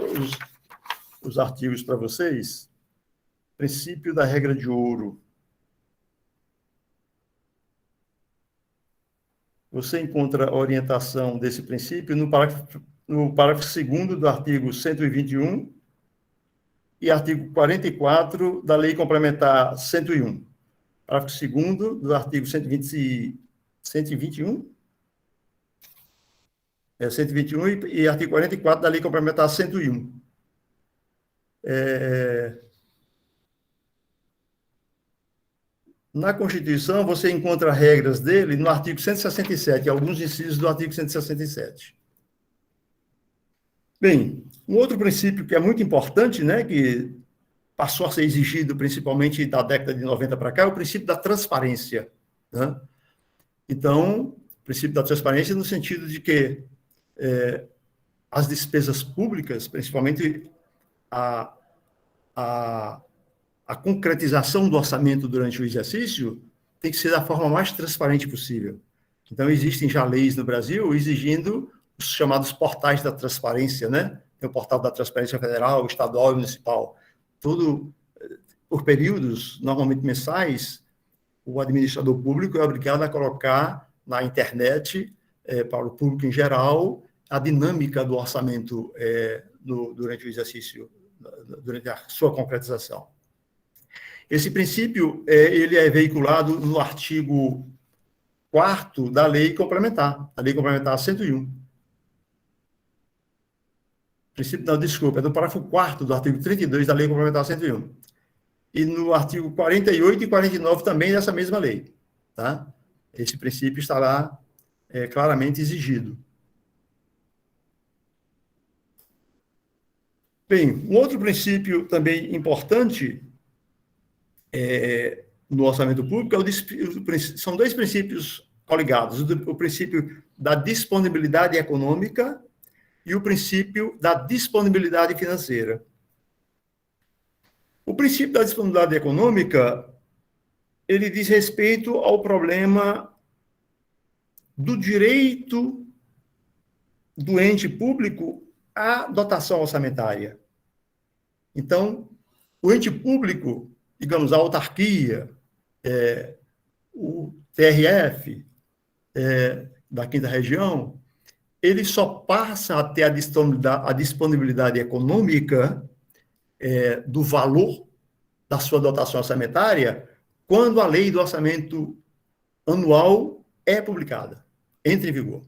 os artigos para vocês. Princípio da regra de ouro. Você encontra a orientação desse princípio no parágrafo 2º do artigo 121 e artigo 44 da Lei Complementar 101. Parágrafo 2º do artigo 121 e artigo 44 da Lei Complementar 101. Na Constituição, você encontra regras dele no artigo 167, alguns incisos do artigo 167. Bem, um outro princípio que é muito importante, né, que passou a ser exigido principalmente da década de 90 para cá, é o princípio da transparência, né? Então, o princípio da transparência no sentido de que as despesas públicas, principalmente a concretização do orçamento durante o exercício, tem que ser da forma mais transparente possível. Então, existem já leis no Brasil exigindo os chamados portais da transparência, né? Tem o portal da transparência federal, estadual e municipal. Tudo por períodos, normalmente mensais, o administrador público é obrigado a colocar na internet, para o público em geral, a dinâmica do orçamento durante o exercício, durante a sua concretização. Esse princípio ele é veiculado no artigo 4º da Lei Complementar, a Lei Complementar 101. Princípio, não, desculpa, é do parágrafo 4º do artigo 32 da Lei Complementar 101. E no artigo 48 e 49 também dessa mesma lei, tá? Esse princípio está lá claramente exigido. Bem, um outro princípio também importante no orçamento público são 2 princípios coligados: o princípio da disponibilidade econômica e o princípio da disponibilidade financeira. O princípio da disponibilidade econômica, ele diz respeito ao problema do direito do ente público à dotação orçamentária. Então, o ente público, digamos, a autarquia, o TRF da 5ª Região, ele só passa a ter a disponibilidade econômica do valor da sua dotação orçamentária quando a lei do orçamento anual é publicada, entra em vigor.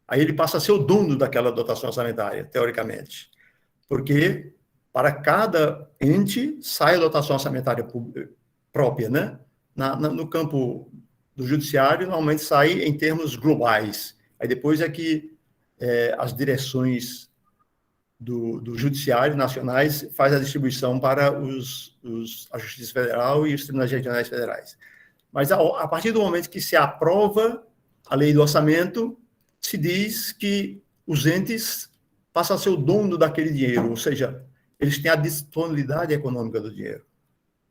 Aí ele passa a ser o dono daquela dotação orçamentária, teoricamente, porque para cada ente sai a dotação orçamentária própria, né? No campo do judiciário, normalmente sai em termos globais. Aí depois é que as direções do judiciário nacionais faz a distribuição para a Justiça Federal e os tribunais regionais federais. Mas a partir do momento que se aprova a lei do orçamento, se diz que os entes passam a ser o dono daquele dinheiro, ou seja, eles têm a disponibilidade econômica do dinheiro.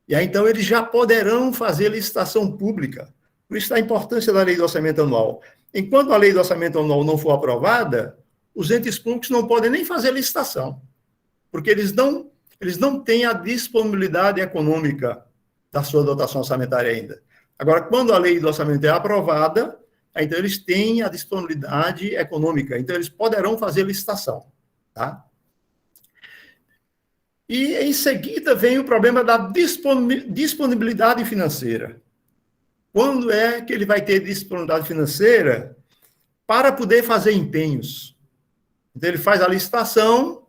E aí, então, eles já poderão fazer licitação pública. Por isso a importância da lei do orçamento anual. Enquanto a lei do orçamento anual não for aprovada, os entes públicos não podem nem fazer licitação, porque eles não eles não têm a disponibilidade econômica da sua dotação orçamentária ainda. Agora, quando a lei do orçamento é aprovada, então eles têm a disponibilidade econômica, então eles poderão fazer licitação, tá? E, em seguida, vem o problema da disponibilidade financeira. Quando é que ele vai ter disponibilidade financeira para poder fazer empenhos? Então, ele faz a licitação,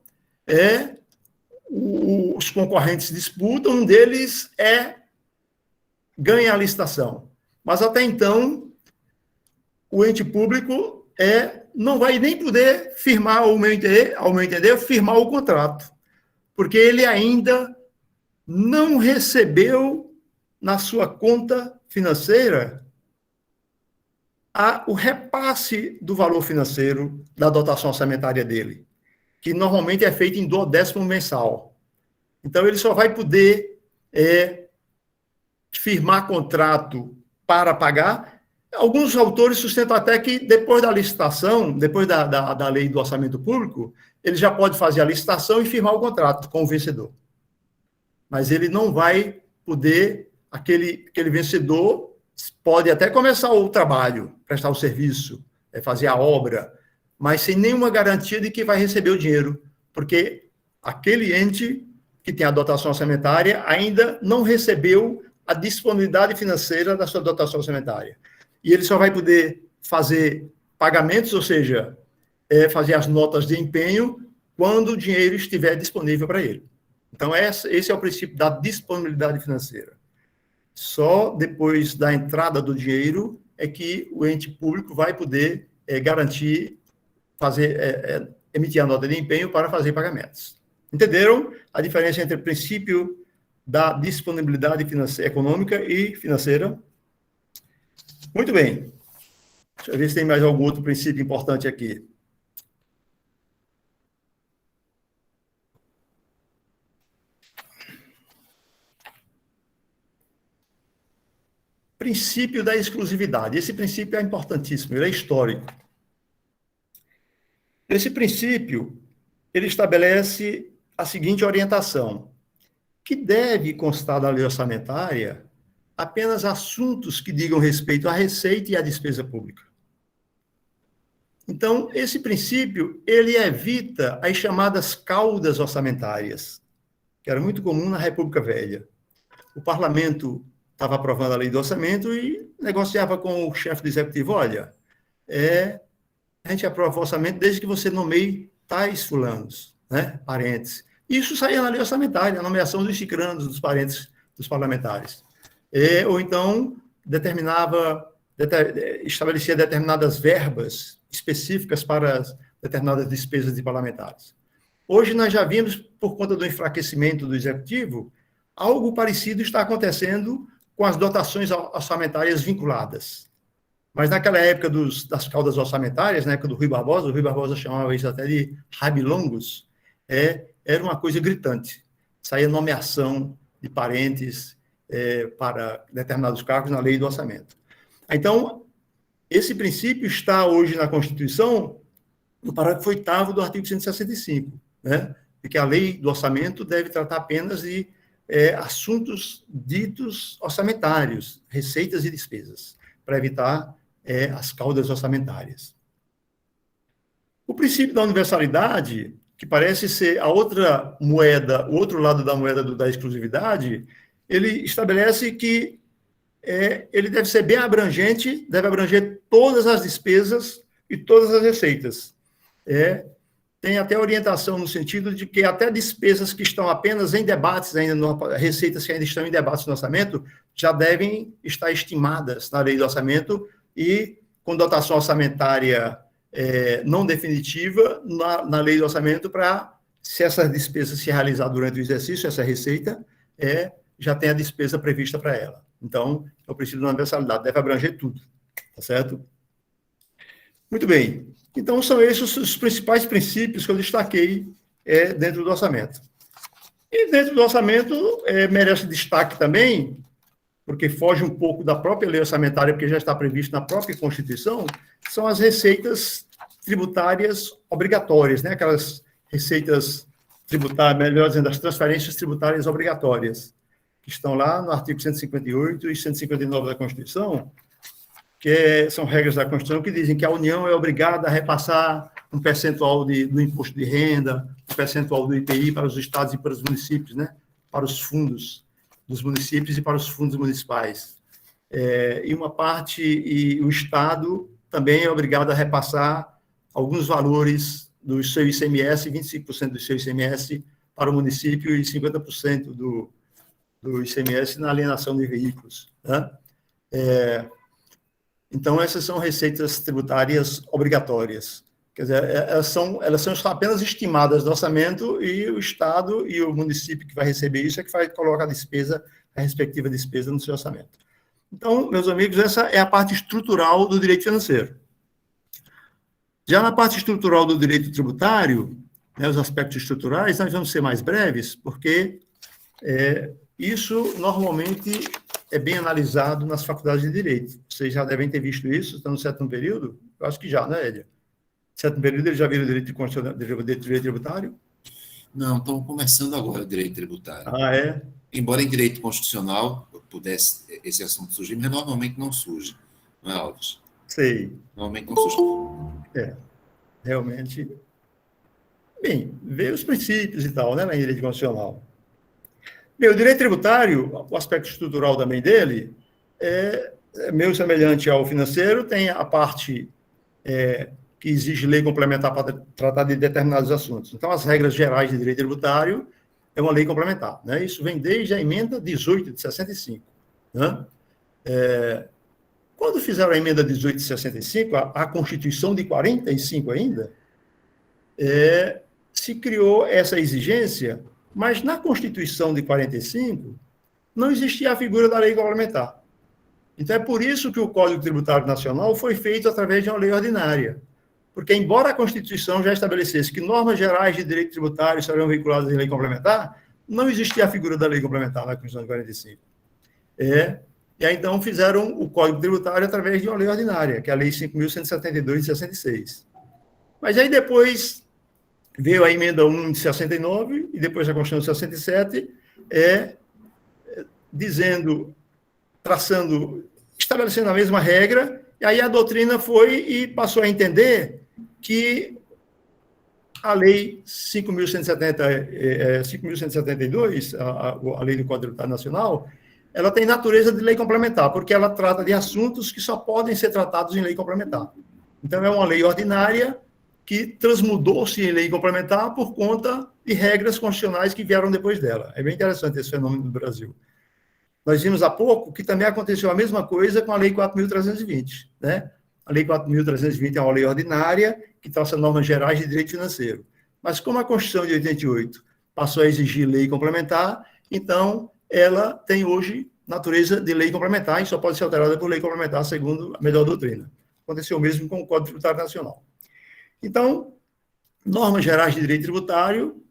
os concorrentes disputam, um deles ganha a licitação. Mas, até então, o ente público não vai nem poder firmar, ao meu entender, firmar o contrato, porque ele ainda não recebeu na sua conta financeira o repasse do valor financeiro da dotação orçamentária dele, que normalmente é feito em 12º mensal. Então, ele só vai poder firmar contrato para pagar. Alguns autores sustentam até que depois da licitação, depois da lei do orçamento público, ele já pode fazer a licitação e firmar o contrato com o vencedor. Mas ele não vai poder, aquele vencedor pode até começar o trabalho, prestar o serviço, fazer a obra, mas sem nenhuma garantia de que vai receber o dinheiro, porque aquele ente que tem a dotação orçamentária ainda não recebeu a disponibilidade financeira da sua dotação orçamentária. E ele só vai poder fazer pagamentos, ou seja, fazer as notas de empenho quando o dinheiro estiver disponível para ele. Então, esse é o princípio da disponibilidade financeira. Só depois da entrada do dinheiro é que o ente público vai poder garantir, emitir a nota de empenho para fazer pagamentos. Entenderam a diferença entre o princípio da disponibilidade econômica e financeira? Muito bem. Deixa eu ver se tem mais algum outro princípio importante aqui. Princípio da exclusividade. Esse princípio é importantíssimo, ele é histórico. Esse princípio, ele estabelece a seguinte orientação, que deve constar da lei orçamentária apenas assuntos que digam respeito à receita e à despesa pública. Então, esse princípio, ele evita as chamadas caudas orçamentárias, que era muito comum na República Velha. O parlamento estava aprovando a lei do orçamento e negociava com o chefe do executivo, olha, a gente aprova o orçamento desde que você nomeie tais fulanos, né, parentes. Isso saía na lei orçamentária, a nomeação dos cicranos, dos parentes dos parlamentares. Ou então, estabelecia determinadas verbas específicas para determinadas despesas de parlamentares. Hoje, nós já vimos, por conta do enfraquecimento do executivo, algo parecido está acontecendo com as dotações orçamentárias vinculadas. Mas naquela época das caudas orçamentárias, na época do Rui Barbosa, o Rui Barbosa chamava isso até de rabilongos, era uma coisa gritante. Saía nomeação de parentes para determinados cargos na lei do orçamento. Então, esse princípio está hoje na Constituição, no parágrafo 8º do artigo 165, né? De que a lei do orçamento deve tratar apenas de assuntos ditos orçamentários, receitas e despesas, para evitar as caudas orçamentárias. O princípio da universalidade, que parece ser a outra moeda, o outro lado da moeda da exclusividade, ele estabelece que ele deve ser bem abrangente, deve abranger todas as despesas e todas as receitas. Tem até orientação no sentido de que até despesas que estão apenas em debates, receitas que ainda estão em debates no orçamento, já devem estar estimadas na lei do orçamento e com dotação orçamentária não definitiva na lei do orçamento para, se essas despesas se realizar durante o exercício, essa receita, já tem a despesa prevista para ela. Então, é o princípio da universalidade, deve abranger tudo, tá certo? Muito bem. Então, são esses os principais princípios que eu destaquei dentro do orçamento. E dentro do orçamento, merece destaque também, porque foge um pouco da própria lei orçamentária, porque já está previsto na própria Constituição, são as receitas tributárias obrigatórias, né? Aquelas receitas tributárias, melhor dizendo, das transferências tributárias obrigatórias, que estão lá no artigo 158 e 159 da Constituição, que são regras da Constituição que dizem que a União é obrigada a repassar um percentual do imposto de renda, um percentual do IPI para os estados e para os municípios, né? Para os fundos dos municípios e para os fundos municipais. E uma parte, e o Estado também é obrigado a repassar alguns valores do seu ICMS, 25% do seu ICMS para o município e 50% do ICMS na alienação de veículos, né? Então, essas são receitas tributárias obrigatórias. Quer dizer, elas são apenas estimadas do orçamento e o Estado e o município que vai receber isso é que vai colocar a respectiva despesa no seu orçamento. Então, meus amigos, essa é a parte estrutural do direito financeiro. Já na parte estrutural do direito tributário, né, os aspectos estruturais, nós vamos ser mais breves, porque isso normalmente é bem analisado nas faculdades de Direito. Vocês já devem ter visto isso, estão no sétimo período? Eu acho que já, né, Elia? Sétimo período, eles já viram Direito Tributário? Não, estamos começando agora o Direito Tributário. Ah, é? Embora em Direito Constitucional pudesse esse assunto surgir, mas normalmente não surge, não é, Alves? Sei. Normalmente não surge. Realmente. Bem, ver os princípios e tal, né, na Direito Constitucional. Bem, o direito tributário, o aspecto estrutural também dele, é meio semelhante ao financeiro, tem a parte que exige lei complementar para tratar de determinados assuntos. Então, as regras gerais de direito tributário é uma lei complementar, né? Isso vem desde a emenda 18 de 65. Né? Quando fizeram a emenda 18 de 65, a Constituição de 45 ainda, se criou essa exigência, mas na Constituição de 45 não existia a figura da lei complementar. Então, é por isso que o Código Tributário Nacional foi feito através de uma lei ordinária. Porque, embora a Constituição já estabelecesse que normas gerais de direito tributário serão veiculadas em lei complementar, não existia a figura da lei complementar na Constituição de 45. E aí, então, fizeram o Código Tributário através de uma lei ordinária, que é a Lei 5.172 de 66. Mas aí, depois, veio a emenda 1 de 69 e depois a Constituição de 67, estabelecendo a mesma regra, e aí a doutrina foi e passou a entender que a Lei 5.172, a Lei do Código Tributário Nacional, ela tem natureza de lei complementar, porque ela trata de assuntos que só podem ser tratados em lei complementar. Então, é uma lei ordinária que transmudou-se em lei complementar por conta de regras constitucionais que vieram depois dela. É bem interessante esse fenômeno no Brasil. Nós vimos há pouco que também aconteceu a mesma coisa com a Lei 4.320, né? A Lei 4.320 é uma lei ordinária que traça normas gerais de direito financeiro. Mas como a Constituição de 88 passou a exigir lei complementar, então ela tem hoje natureza de lei complementar e só pode ser alterada por lei complementar segundo a melhor doutrina. Aconteceu o mesmo com o Código Tributário Nacional. Então, normas gerais de direito tributário,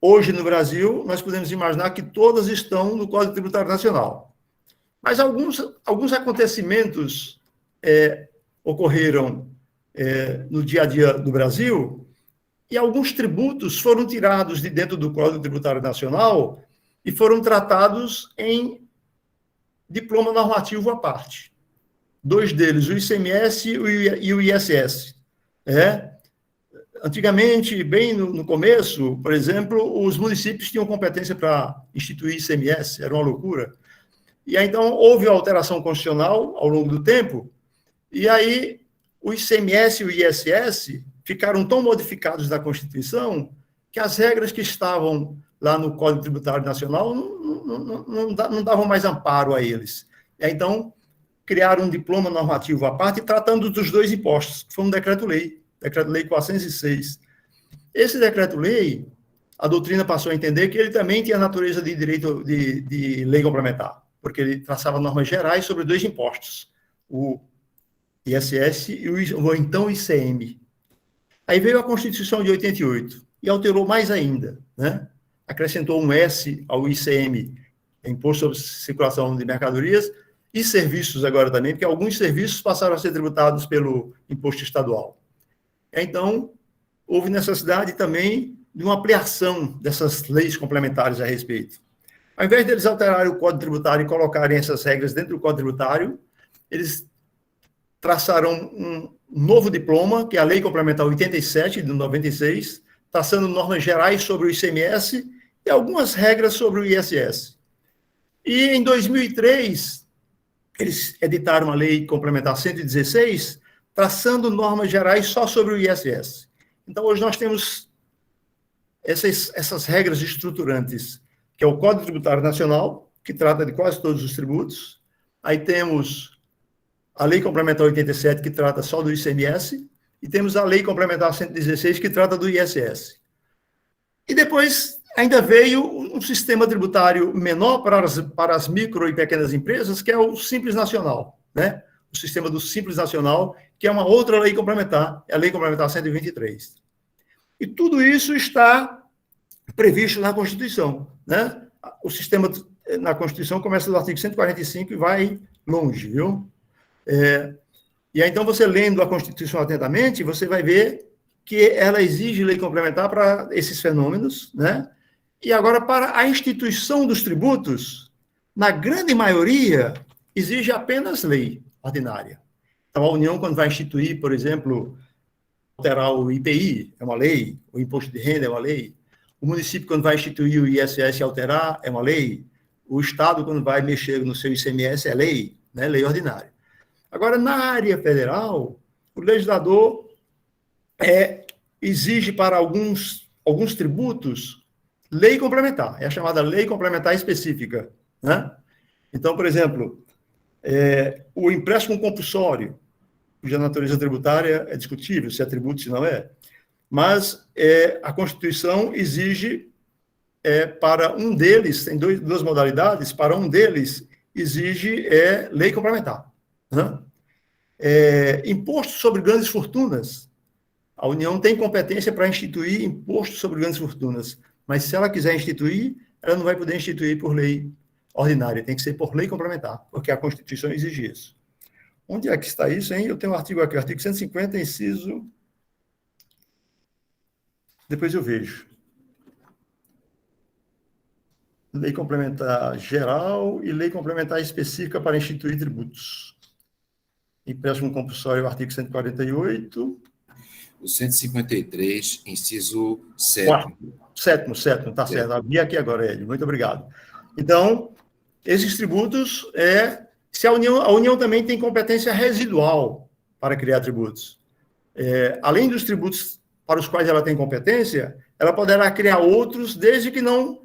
hoje no Brasil, nós podemos imaginar que todas estão no Código Tributário Nacional. Mas alguns acontecimentos ocorreram no dia a dia do Brasil e alguns tributos foram tirados de dentro do Código Tributário Nacional e foram tratados em diploma normativo à parte. Dois deles, o ICMS e o ISS. Antigamente, bem no começo, por exemplo, os municípios tinham competência para instituir ICMS, era uma loucura. E aí, então, houve uma alteração constitucional ao longo do tempo, e aí o ICMS e o ISS ficaram tão modificados da Constituição que as regras que estavam lá no Código Tributário Nacional não davam mais amparo a eles. E aí, então, criaram um diploma normativo à parte tratando dos dois impostos, que foi um decreto-lei 406. Esse decreto-lei, a doutrina passou a entender que ele também tinha natureza de direito de lei complementar, porque ele traçava normas gerais sobre dois impostos, o ISS e o então ICM. Aí veio a Constituição de 88 e alterou mais ainda, né? Acrescentou um S ao ICM, Imposto sobre Circulação de Mercadorias, e serviços agora também, porque alguns serviços passaram a ser tributados pelo imposto estadual. Então, houve necessidade também de uma ampliação dessas leis complementares a respeito. Ao invés deles alterarem o Código Tributário e colocarem essas regras dentro do Código Tributário, eles traçaram um novo diploma, que é a Lei Complementar 87, de 96, traçando normas gerais sobre o ICMS e algumas regras sobre o ISS. E, em 2003, eles editaram a Lei Complementar 116, traçando normas gerais só sobre o ISS. Então, hoje nós temos essas regras estruturantes, que é o Código Tributário Nacional, que trata de quase todos os tributos. Aí temos a Lei Complementar 87, que trata só do ICMS, e temos a Lei Complementar 116, que trata do ISS. E depois ainda veio um sistema tributário menor para as micro e pequenas empresas, que é o Simples Nacional, né? O sistema do Simples Nacional, que é uma outra lei complementar, é a Lei Complementar 123. E tudo isso está previsto na Constituição, né? O sistema na Constituição começa do artigo 145 e vai longe, viu? E aí, então, você lendo a Constituição atentamente, você vai ver que ela exige lei complementar para esses fenômenos, né? E agora, para a instituição dos tributos, na grande maioria, exige apenas lei ordinária. Então, a União, quando vai instituir, por exemplo, alterar o IPI, é uma lei, o imposto de renda é uma lei, o município, quando vai instituir o ISS e alterar, é uma lei, o Estado, quando vai mexer no seu ICMS, é lei, né? Lei ordinária. Agora, na área federal, o legislador exige para alguns tributos lei complementar, é a chamada lei complementar específica, né? Então, por exemplo, o empréstimo compulsório, cuja natureza tributária é discutível, se é tributo, se não é, mas a Constituição exige para um deles, tem duas modalidades, para um deles exige lei complementar, né? Imposto sobre grandes fortunas, a União tem competência para instituir imposto sobre grandes fortunas, mas se ela quiser instituir, ela não vai poder instituir por lei ordinária, tem que ser por lei complementar, porque a Constituição exige isso. Onde é que está isso, hein? Eu tenho um artigo aqui, artigo 150, inciso... Depois eu vejo. Lei complementar geral e lei complementar específica para instituir tributos. Empréstimo compulsório, artigo 148. O 153, inciso 7. Sétimo, tá certo. Havia aqui agora, Hélio. Muito obrigado. Então, esses tributos, se a União também tem competência residual para criar tributos. Além dos tributos para os quais ela tem competência, ela poderá criar outros, desde que não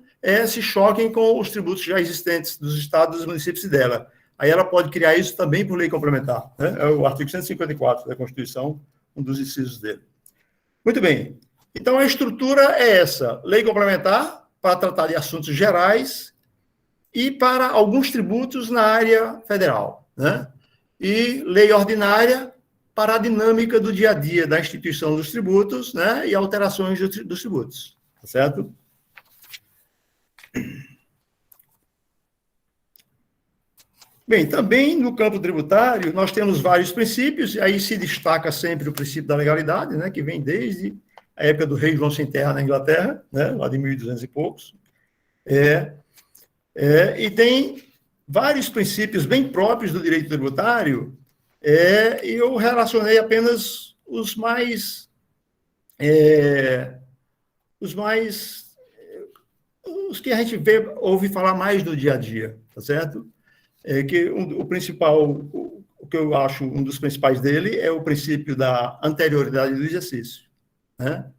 se choquem com os tributos já existentes dos estados e dos municípios dela. Aí ela pode criar isso também por lei complementar, né? É o artigo 154 da Constituição, um dos incisos dele. Muito bem. Então, a estrutura é essa: lei complementar para tratar de assuntos gerais e para alguns tributos na área federal, né? E lei ordinária para a dinâmica do dia a dia da instituição dos tributos, né? E alterações dos tributos, tá certo? Bem, também no campo tributário, nós temos vários princípios, e aí se destaca sempre o princípio da legalidade, né, que vem desde a época do rei João Sem Terra na Inglaterra, né, lá de 1200 e poucos. E tem vários princípios bem próprios do direito tributário, e eu relacionei apenas os que a gente ouve falar mais no dia a dia, tá certo? Que o principal, o que eu acho um dos principais dele é o princípio da anterioridade do exercício, né?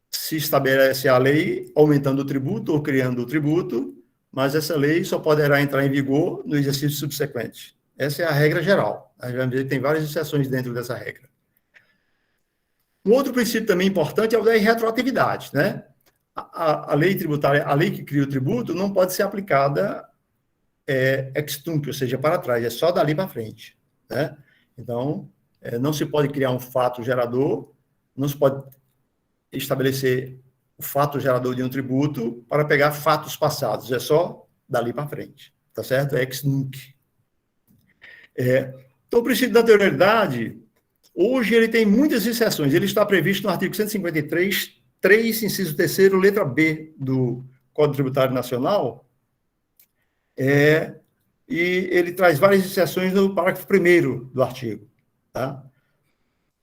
Se estabelece a lei aumentando o tributo ou criando o tributo, mas essa lei só poderá entrar em vigor no exercício subsequente. Essa é a regra geral. A gente vai ver que tem várias exceções dentro dessa regra. Um outro princípio também importante é o da irretroatividade, né? A lei tributária, a lei que cria o tributo, não pode ser aplicada ex tunc, ou seja, para trás, é só dali para frente, né? Então, não se pode criar um fato gerador, não se pode estabelecer o fato gerador de um tributo para pegar fatos passados, é só dali para frente, tá certo? É ex nunc. Então, o princípio da anterioridade, hoje ele tem muitas exceções, ele está previsto no artigo 153, 3, inciso 3º, letra B do Código Tributário Nacional, e ele traz várias exceções no parágrafo 1º do artigo. Tá?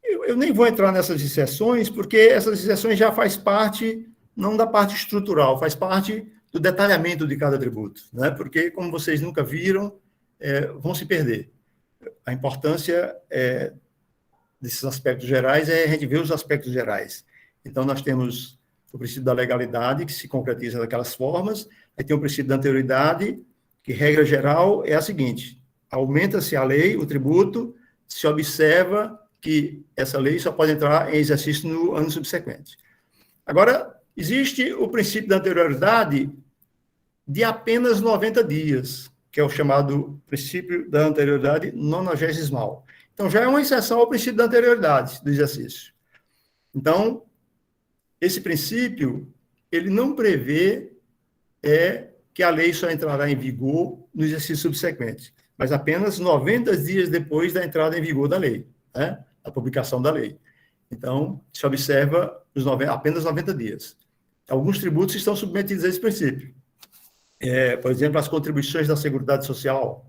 Eu nem vou entrar nessas exceções, porque essas exceções já faz parte, não da parte estrutural, faz parte do detalhamento de cada tributo, né? Porque, como vocês nunca viram, vão se perder. A importância desses aspectos gerais é a gente ver os aspectos gerais. Então, nós temos o princípio da legalidade, que se concretiza daquelas formas, aí tem o princípio da anterioridade, que, regra geral, é a seguinte: aumenta-se a lei, o tributo, se observa que essa lei só pode entrar em exercício no ano subsequente. Agora, existe o princípio da anterioridade de apenas 90 dias, que é o chamado princípio da anterioridade nonagesimal. Então, já é uma exceção ao princípio da anterioridade do exercício. Então, esse princípio, ele não prevê que a lei só entrará em vigor no exercício subsequente, mas apenas 90 dias depois da entrada em vigor da lei, né? A publicação da lei. Então, se observa apenas 90 dias. Alguns tributos estão submetidos a esse princípio. Por exemplo, as contribuições da Seguridade Social.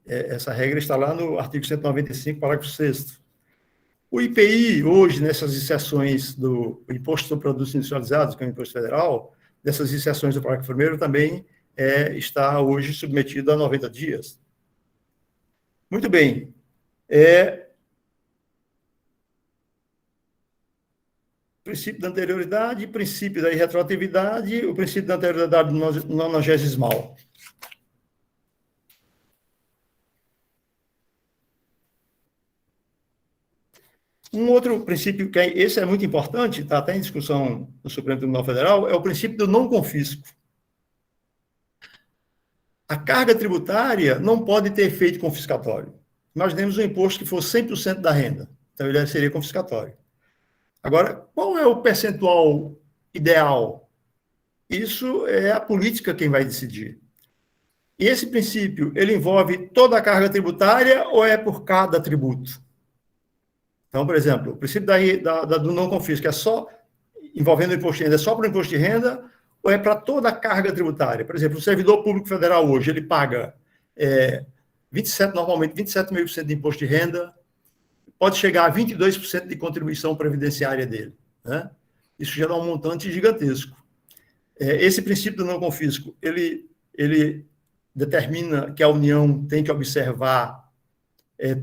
Essa regra está lá no artigo 195, parágrafo 6º. O IPI, hoje, nessas exceções do Imposto sobre Produtos Industrializados, que é o Imposto Federal, dessas exceções do parágrafo 1º também está hoje submetido a 90 dias. Muito bem. Princípio da anterioridade, princípio da irretroatividade, o princípio da anterioridade nonagesimal. Um outro princípio, que esse é muito importante, está até em discussão no Supremo Tribunal Federal, é o princípio do não confisco. A carga tributária não pode ter efeito confiscatório. Imaginemos um imposto que for 100% da renda, então ele seria confiscatório. Agora, qual é o percentual ideal? Isso é a política quem vai decidir. E esse princípio, ele envolve toda a carga tributária ou é por cada tributo? Então, por exemplo, o princípio do não confisco é só envolvendo o imposto de renda, é só para o imposto de renda ou é para toda a carga tributária? Por exemplo, o servidor público federal hoje, ele paga normalmente 27,5% de imposto de renda, pode chegar a 22% de contribuição previdenciária dele, né? Isso gera um montante gigantesco. Esse princípio do não confisco, ele determina que a União tem que observar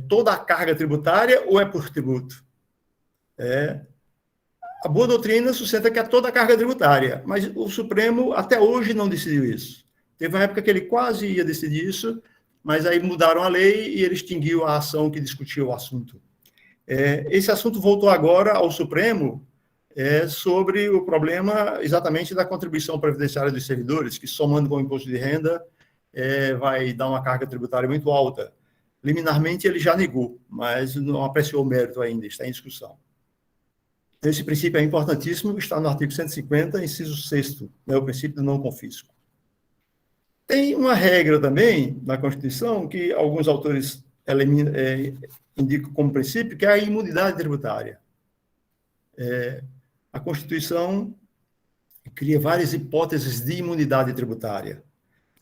toda a carga tributária ou é por tributo? A boa doutrina sustenta que é toda a carga tributária, mas o Supremo até hoje não decidiu isso. Teve uma época que ele quase ia decidir isso, mas aí mudaram a lei e ele extinguiu a ação que discutia o assunto. Esse assunto voltou agora ao Supremo sobre o problema exatamente da contribuição previdenciária dos servidores, que somando com o imposto de renda vai dar uma carga tributária muito alta. Liminarmente ele já negou, mas não apreciou o mérito ainda, está em discussão. Esse princípio é importantíssimo, está no artigo 150, inciso 6º, o princípio do não confisco. Tem uma regra também na Constituição que alguns autores indicam como princípio, que é a imunidade tributária. A Constituição cria várias hipóteses de imunidade tributária.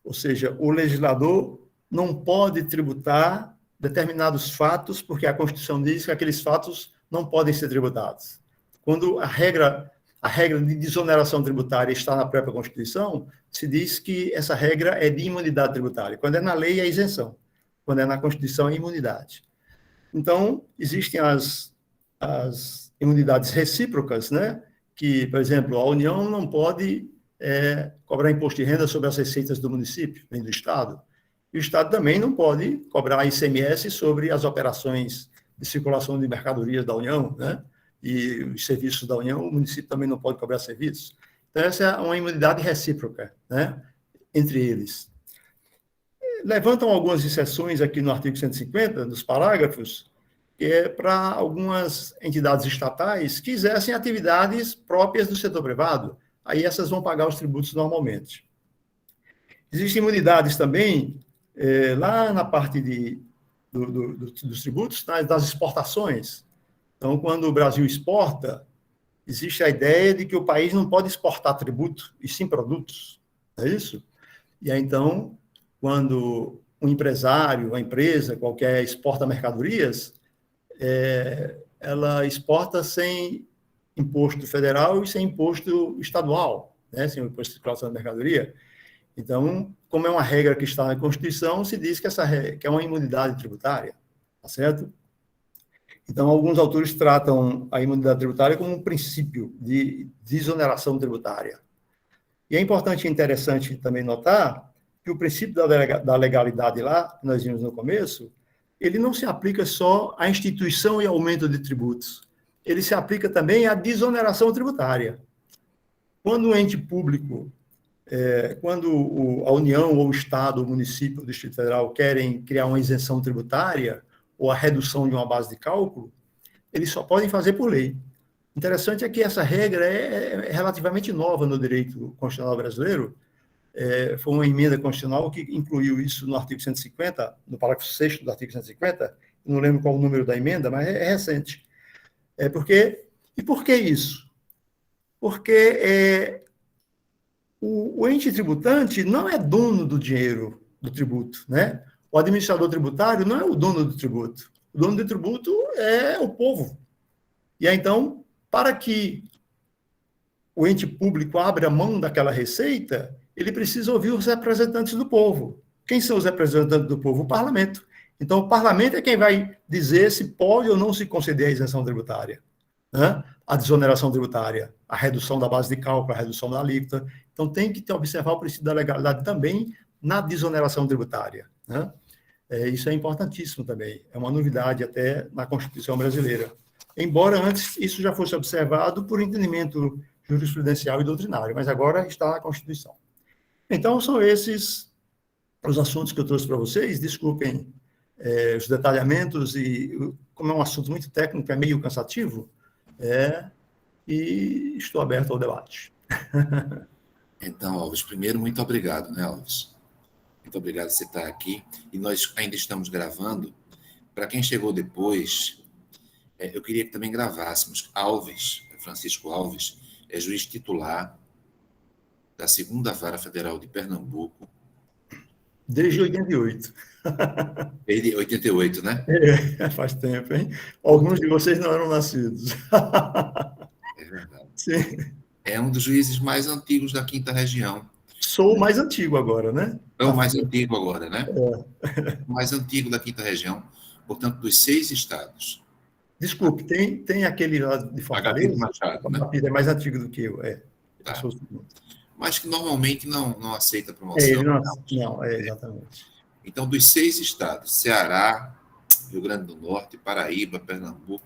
Ou seja, o legislador não pode tributar determinados fatos, porque a Constituição diz que aqueles fatos não podem ser tributados. Quando a regra de desoneração tributária está na própria Constituição, se diz que essa regra é de imunidade tributária. Quando é na lei, é isenção. Quando é na Constituição, é imunidade. Então, existem as imunidades recíprocas, né? Que, por exemplo, a União não pode cobrar imposto de renda sobre as receitas do município, nem do Estado. E o Estado também não pode cobrar ICMS sobre as operações de circulação de mercadorias da União, né? E os serviços da União, o município também não pode cobrar serviços. Então, essa é uma imunidade recíproca, né? Entre eles. Levantam algumas exceções aqui no artigo 150, dos parágrafos, que é para algumas entidades estatais que exercem atividades próprias do setor privado. Aí essas vão pagar os tributos normalmente. Existem imunidades também, lá na parte dos tributos, das exportações. Então, quando o Brasil exporta, existe a ideia de que o país não pode exportar tributo, e sim produtos, não é isso? E aí, então, quando um empresário, uma empresa qualquer exporta mercadorias, ela exporta sem imposto federal e sem imposto estadual, né? Sem o imposto de circulação da mercadoria. Então, como é uma regra que está na Constituição, se diz que essa regra, que é uma imunidade tributária, tá certo? Então, alguns autores tratam a imunidade tributária como um princípio de desoneração tributária. E é importante e interessante também notar que o princípio da legalidade lá, que nós vimos no começo, ele não se aplica só à instituição e aumento de tributos. Ele se aplica também à desoneração tributária. Quando o ente público, quando a União, ou o Estado, o município, o Distrito Federal querem criar uma isenção tributária ou a redução de uma base de cálculo, eles só podem fazer por lei. Interessante é que essa regra é relativamente nova no direito constitucional brasileiro. Foi uma emenda constitucional que incluiu isso no artigo 150, no parágrafo 6º do artigo 150, não lembro qual o número da emenda, mas é recente. E por que isso? Porque o ente tributante não é dono do dinheiro do tributo, né? O administrador tributário não é o dono do tributo. O dono do tributo é o povo. E aí, então, para que o ente público abra mão daquela receita, ele precisa ouvir os representantes do povo. Quem são os representantes do povo? O parlamento. Então, o parlamento é quem vai dizer se pode ou não se conceder a isenção tributária, né? A desoneração tributária, a redução da base de cálculo, a redução da alíquota. Então, tem que observar o princípio da legalidade também na desoneração tributária, né? Isso é importantíssimo também. É uma novidade até na Constituição brasileira. Embora antes isso já fosse observado por entendimento jurisprudencial e doutrinário, mas agora está na Constituição. Então, são esses os assuntos que eu trouxe para vocês. Desculpem os detalhamentos, e como é um assunto muito técnico, é meio cansativo, e estou aberto ao debate. Então, Alves, primeiro, muito obrigado, né, Alves? Muito obrigado por você estar aqui. E nós ainda estamos gravando. Para quem chegou depois, eu queria que também gravássemos. Alves, Francisco Alves, é juiz titular da 2ª Vara Federal de Pernambuco. Desde 88. Desde 88, né? Faz tempo, hein? Alguns de vocês não eram nascidos. É verdade. Sim. É um dos juízes mais antigos da 5ª Região. Sou o mais antigo agora, né? É o mais antigo agora, né? O mais antigo da 5ª Região, portanto, dos 6 estados. Desculpe, tem aquele lá de Fortaleza, Machado, né? É mais antigo do que eu, Tá. Eu sou o segundo. Mas que normalmente não aceita promoção. Ele não, exatamente. Então, dos 6 estados, Ceará, Rio Grande do Norte, Paraíba, Pernambuco,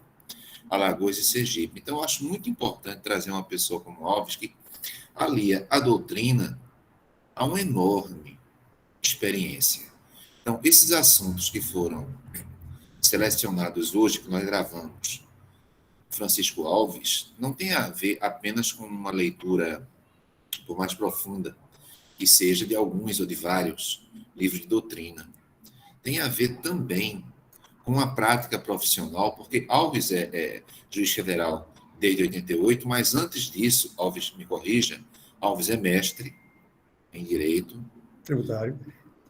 Alagoas e Sergipe. Então, eu acho muito importante trazer uma pessoa como Alves, que alia a doutrina a uma enorme experiência. Então, esses assuntos que foram selecionados hoje, que nós gravamos, Francisco Alves, não tem a ver apenas com uma leitura por mais profunda, que seja de alguns ou de vários livros de doutrina. Tem a ver também com a prática profissional, porque Alves é juiz federal desde 88, mas antes disso, Alves, me corrija, Alves é mestre em Direito. Tributário.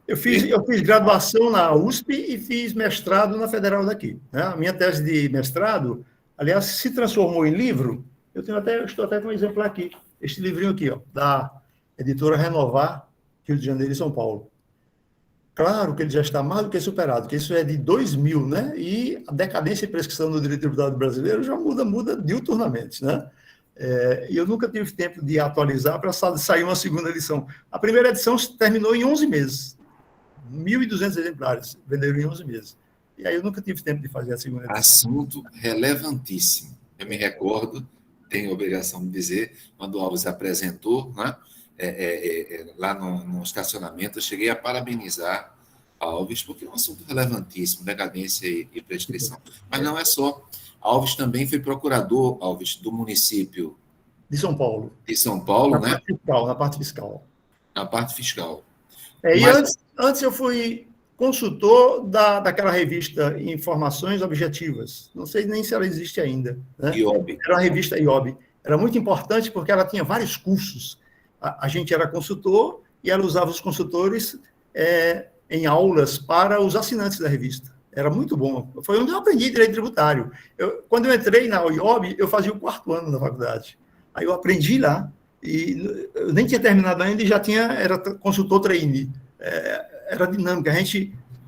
Eu fiz graduação na USP e fiz mestrado na Federal daqui, né? A minha tese de mestrado, aliás, se transformou em livro. Estou até com um exemplo aqui. Este livrinho aqui, da editora Renovar, Rio de Janeiro e São Paulo. Claro que ele já está mais do que superado, porque isso é de 2000, né? E a decadência e prescrição do direito tributário brasileiro já muda diuturnamente, né? E eu nunca tive tempo de atualizar para sair uma segunda edição. A primeira edição terminou em 11 meses. 1.200 exemplares venderam em 11 meses. E aí eu nunca tive tempo de fazer a segunda edição. Assunto relevantíssimo. Eu me recordo, tenho a obrigação de dizer, quando o Alves apresentou, né, lá no estacionamento, eu cheguei a parabenizar Alves, porque é um assunto relevantíssimo, decadência e prescrição. Mas não é só. Alves também foi procurador, Alves, do município de São Paulo. De São Paulo, né? Na parte fiscal. Na parte fiscal. E antes eu fui consultor daquela revista Informações Objetivas. Não sei nem se ela existe ainda. Né? IOB. Era a revista IOB. Era muito importante porque ela tinha vários cursos. A gente era consultor e ela usava os consultores em aulas para os assinantes da revista. Era muito bom. Foi onde eu aprendi direito tributário. Quando eu entrei na UIOB, eu fazia o 4º ano da faculdade. Aí eu aprendi lá, e eu nem tinha terminado ainda e já era consultor trainee. Era dinâmica.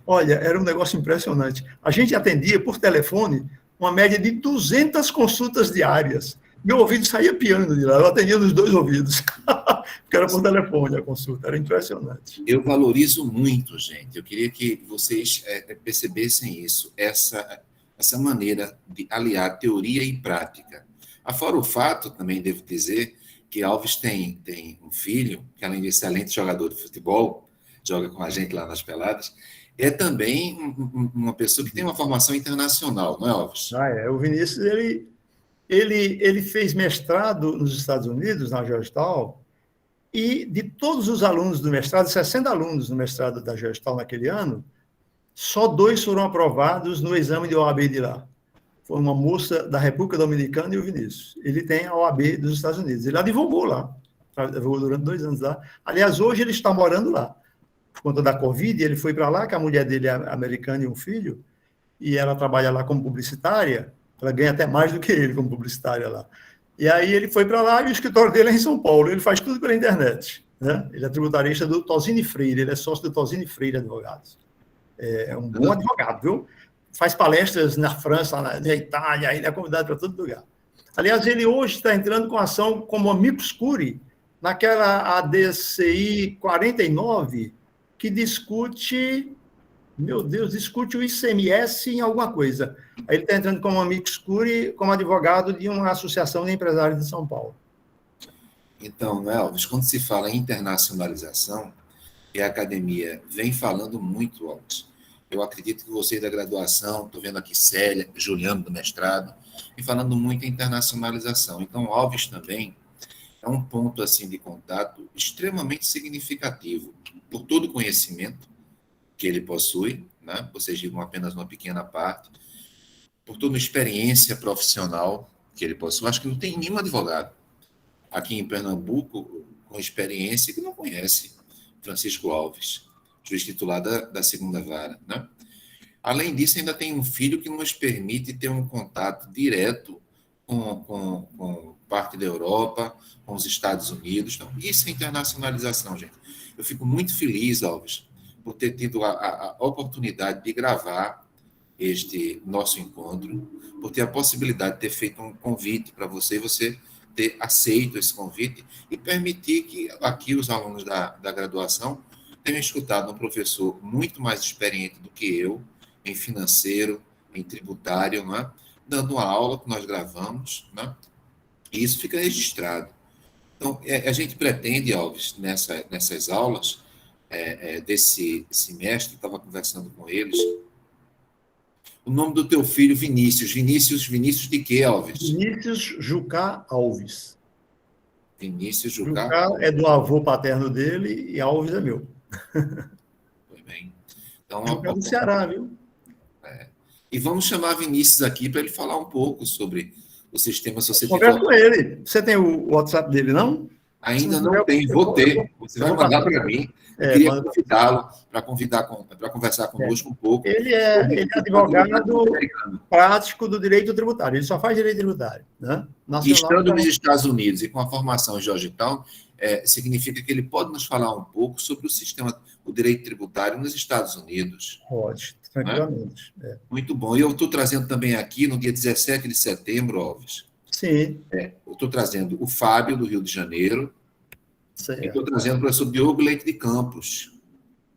Olha, era um negócio impressionante. A gente atendia por telefone uma média de 200 consultas diárias. Meu ouvido saía piando de lá, eu atendia nos 2 ouvidos, porque era por telefone a consulta, era impressionante. Eu valorizo muito, gente. Eu queria que vocês percebessem isso, essa maneira de aliar teoria e prática. Afora o fato, também devo dizer, que Alves tem um filho, que além de excelente jogador de futebol, joga com a gente lá nas peladas, é também uma pessoa que tem uma formação internacional, não é, Alves? O Vinícius, ele fez mestrado nos Estados Unidos, na Georgetown, e de todos os alunos do mestrado, 60 alunos no mestrado da Georgetown naquele ano, só 2 foram aprovados no exame de OAB de lá. Foi uma moça da República Dominicana e o Vinícius. Ele tem a OAB dos Estados Unidos. Ele advogou lá, advogou durante 2 anos lá. Aliás, hoje ele está morando lá. Por conta da Covid, ele foi para lá, que a mulher dele é americana e um filho, e ela trabalha lá como publicitária. Ela ganha até mais do que ele como publicitária lá. E aí ele foi para lá e o escritório dele é em São Paulo. Ele faz tudo pela internet, né? Ele é tributarista do Tosini Freire, ele é sócio do Tosini Freire Advogados. É um bom advogado, viu? Faz palestras na França, na Itália, ele é convidado para todo lugar. Aliás, ele hoje está entrando com ação como amicus curiae naquela ADCI 49, que discute o ICMS em alguma coisa. Aí ele está entrando como amicus curiae, como advogado de uma associação de empresários de São Paulo. Então, Elvis, quando se fala em internacionalização, e a academia vem falando muito, Elvis, eu acredito que vocês da graduação, estou vendo aqui Célia, Juliano do mestrado, vem falando muito em internacionalização. Então, Alves também é um ponto assim de contato extremamente significativo por todo o conhecimento que ele possui, né? Vocês digam apenas uma pequena parte, por toda a experiência profissional que ele possui. Acho que não tem nenhum advogado aqui em Pernambuco com experiência que não conhece Francisco Alves, juiz titular da segunda vara, né? Além disso, ainda tem um filho que nos permite ter um contato direto com parte da Europa, com os Estados Unidos. Então, isso é internacionalização, gente. Eu fico muito feliz, Alves, por ter tido a oportunidade de gravar este nosso encontro, por ter a possibilidade de ter feito um convite para você, e você ter aceito esse convite e permitir que aqui os alunos da graduação tenham escutado um professor muito mais experiente do que eu, em financeiro, em tributário, né? Dando uma aula que nós gravamos, né? E isso fica registrado. Então, a gente pretende, Alves, nessas aulas desse semestre, estava conversando com eles, o nome do teu filho, Vinícius. Vinícius de quê, Alves? Vinícius Jucá Alves. Vinícius Jucá. Jucá é do avô paterno dele e Alves é meu. Foi bem. Então, Jucá do Ceará, viu? E vamos chamar Vinícius aqui para ele falar um pouco sobre o sistema societário. Conversa com ele. Você tem o WhatsApp dele, não? Ainda não tem, vou ter. Você vai mandar para mim. Eu queria convidá-lo para conversar conosco um pouco. Ele é advogado prático do direito tributário. Ele só faz direito tributário, né? Estando nos Estados Unidos e com a formação em Georgetown, significa que ele pode nos falar um pouco sobre o sistema, o direito tributário nos Estados Unidos. Pode, tranquilamente. Né? Muito bom. E eu estou trazendo também aqui, no dia 17 de setembro, Alves. Sim. Eu estou trazendo o Fábio, do Rio de Janeiro. Certo. E estou trazendo o professor Diogo Leite de Campos,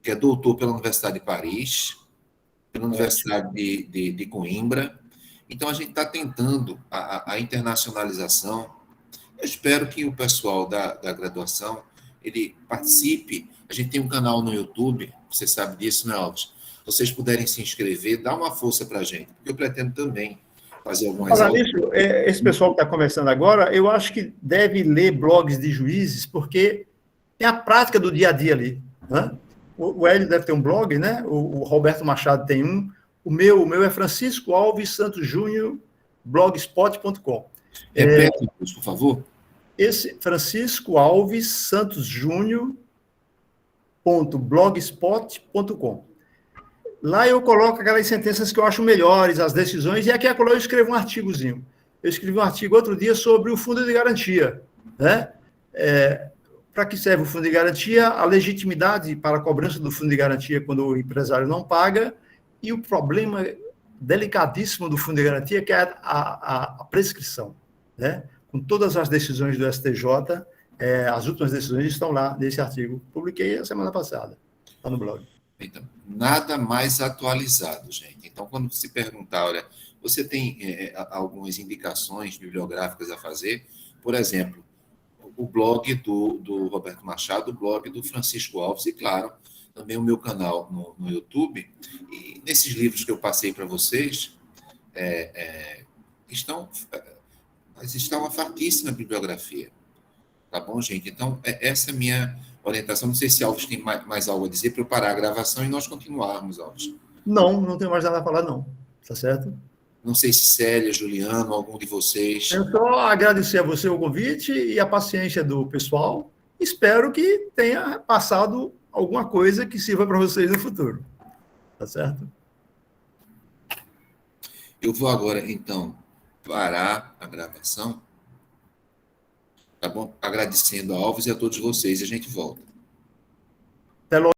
que é doutor pela Universidade de Paris, pela Universidade de Coimbra. Então, a gente está tentando a internacionalização. Eu espero que o pessoal da graduação ele participe. A gente tem um canal no YouTube, você sabe disso, né, Alves? Se vocês puderem se inscrever, dá uma força para a gente, porque eu pretendo também fazer algumas aulas. Esse pessoal que está conversando agora, eu acho que deve ler blogs de juízes, porque tem a prática do dia a dia ali, né? O Hélio deve ter um blog, né? O Roberto Machado tem um. O meu é Francisco Alves Santos Júnior, blogspot.com. Repete, por favor. Esse Francisco Alves Santos Júnior.blogspot.com. Lá eu coloco aquelas sentenças que eu acho melhores, as decisões, e aqui eu escrevo um artigozinho. Eu escrevi um artigo outro dia sobre o fundo de garantia, né? Para que serve o fundo de garantia? A legitimidade para a cobrança do fundo de garantia quando o empresário não paga, e o problema delicadíssimo do fundo de garantia, que é a prescrição, né? Com todas as decisões do STJ, as últimas decisões estão lá nesse artigo. Publiquei a semana passada, lá no blog. Então, nada mais atualizado, gente. Então, quando se perguntar, olha, você tem algumas indicações bibliográficas a fazer? Por exemplo, o blog do Roberto Machado, o blog do Francisco Alves, e, claro, também o meu canal no YouTube. E nesses livros que eu passei para vocês, estão uma fartíssima bibliografia. Tá bom, gente? Então, essa é a minha orientação. Não sei se Alves tem mais algo a dizer para eu parar a gravação e nós continuarmos, Alves. Não tenho mais nada a falar, não. Tá certo? Não sei se Célia, Juliano, algum de vocês. Eu só agradecer a você o convite e a paciência do pessoal. Espero que tenha passado alguma coisa que sirva para vocês no futuro. Tá certo? Eu vou agora, então, parar a gravação. Tá bom? Agradecendo a Alves e a todos vocês. E a gente volta. Até logo.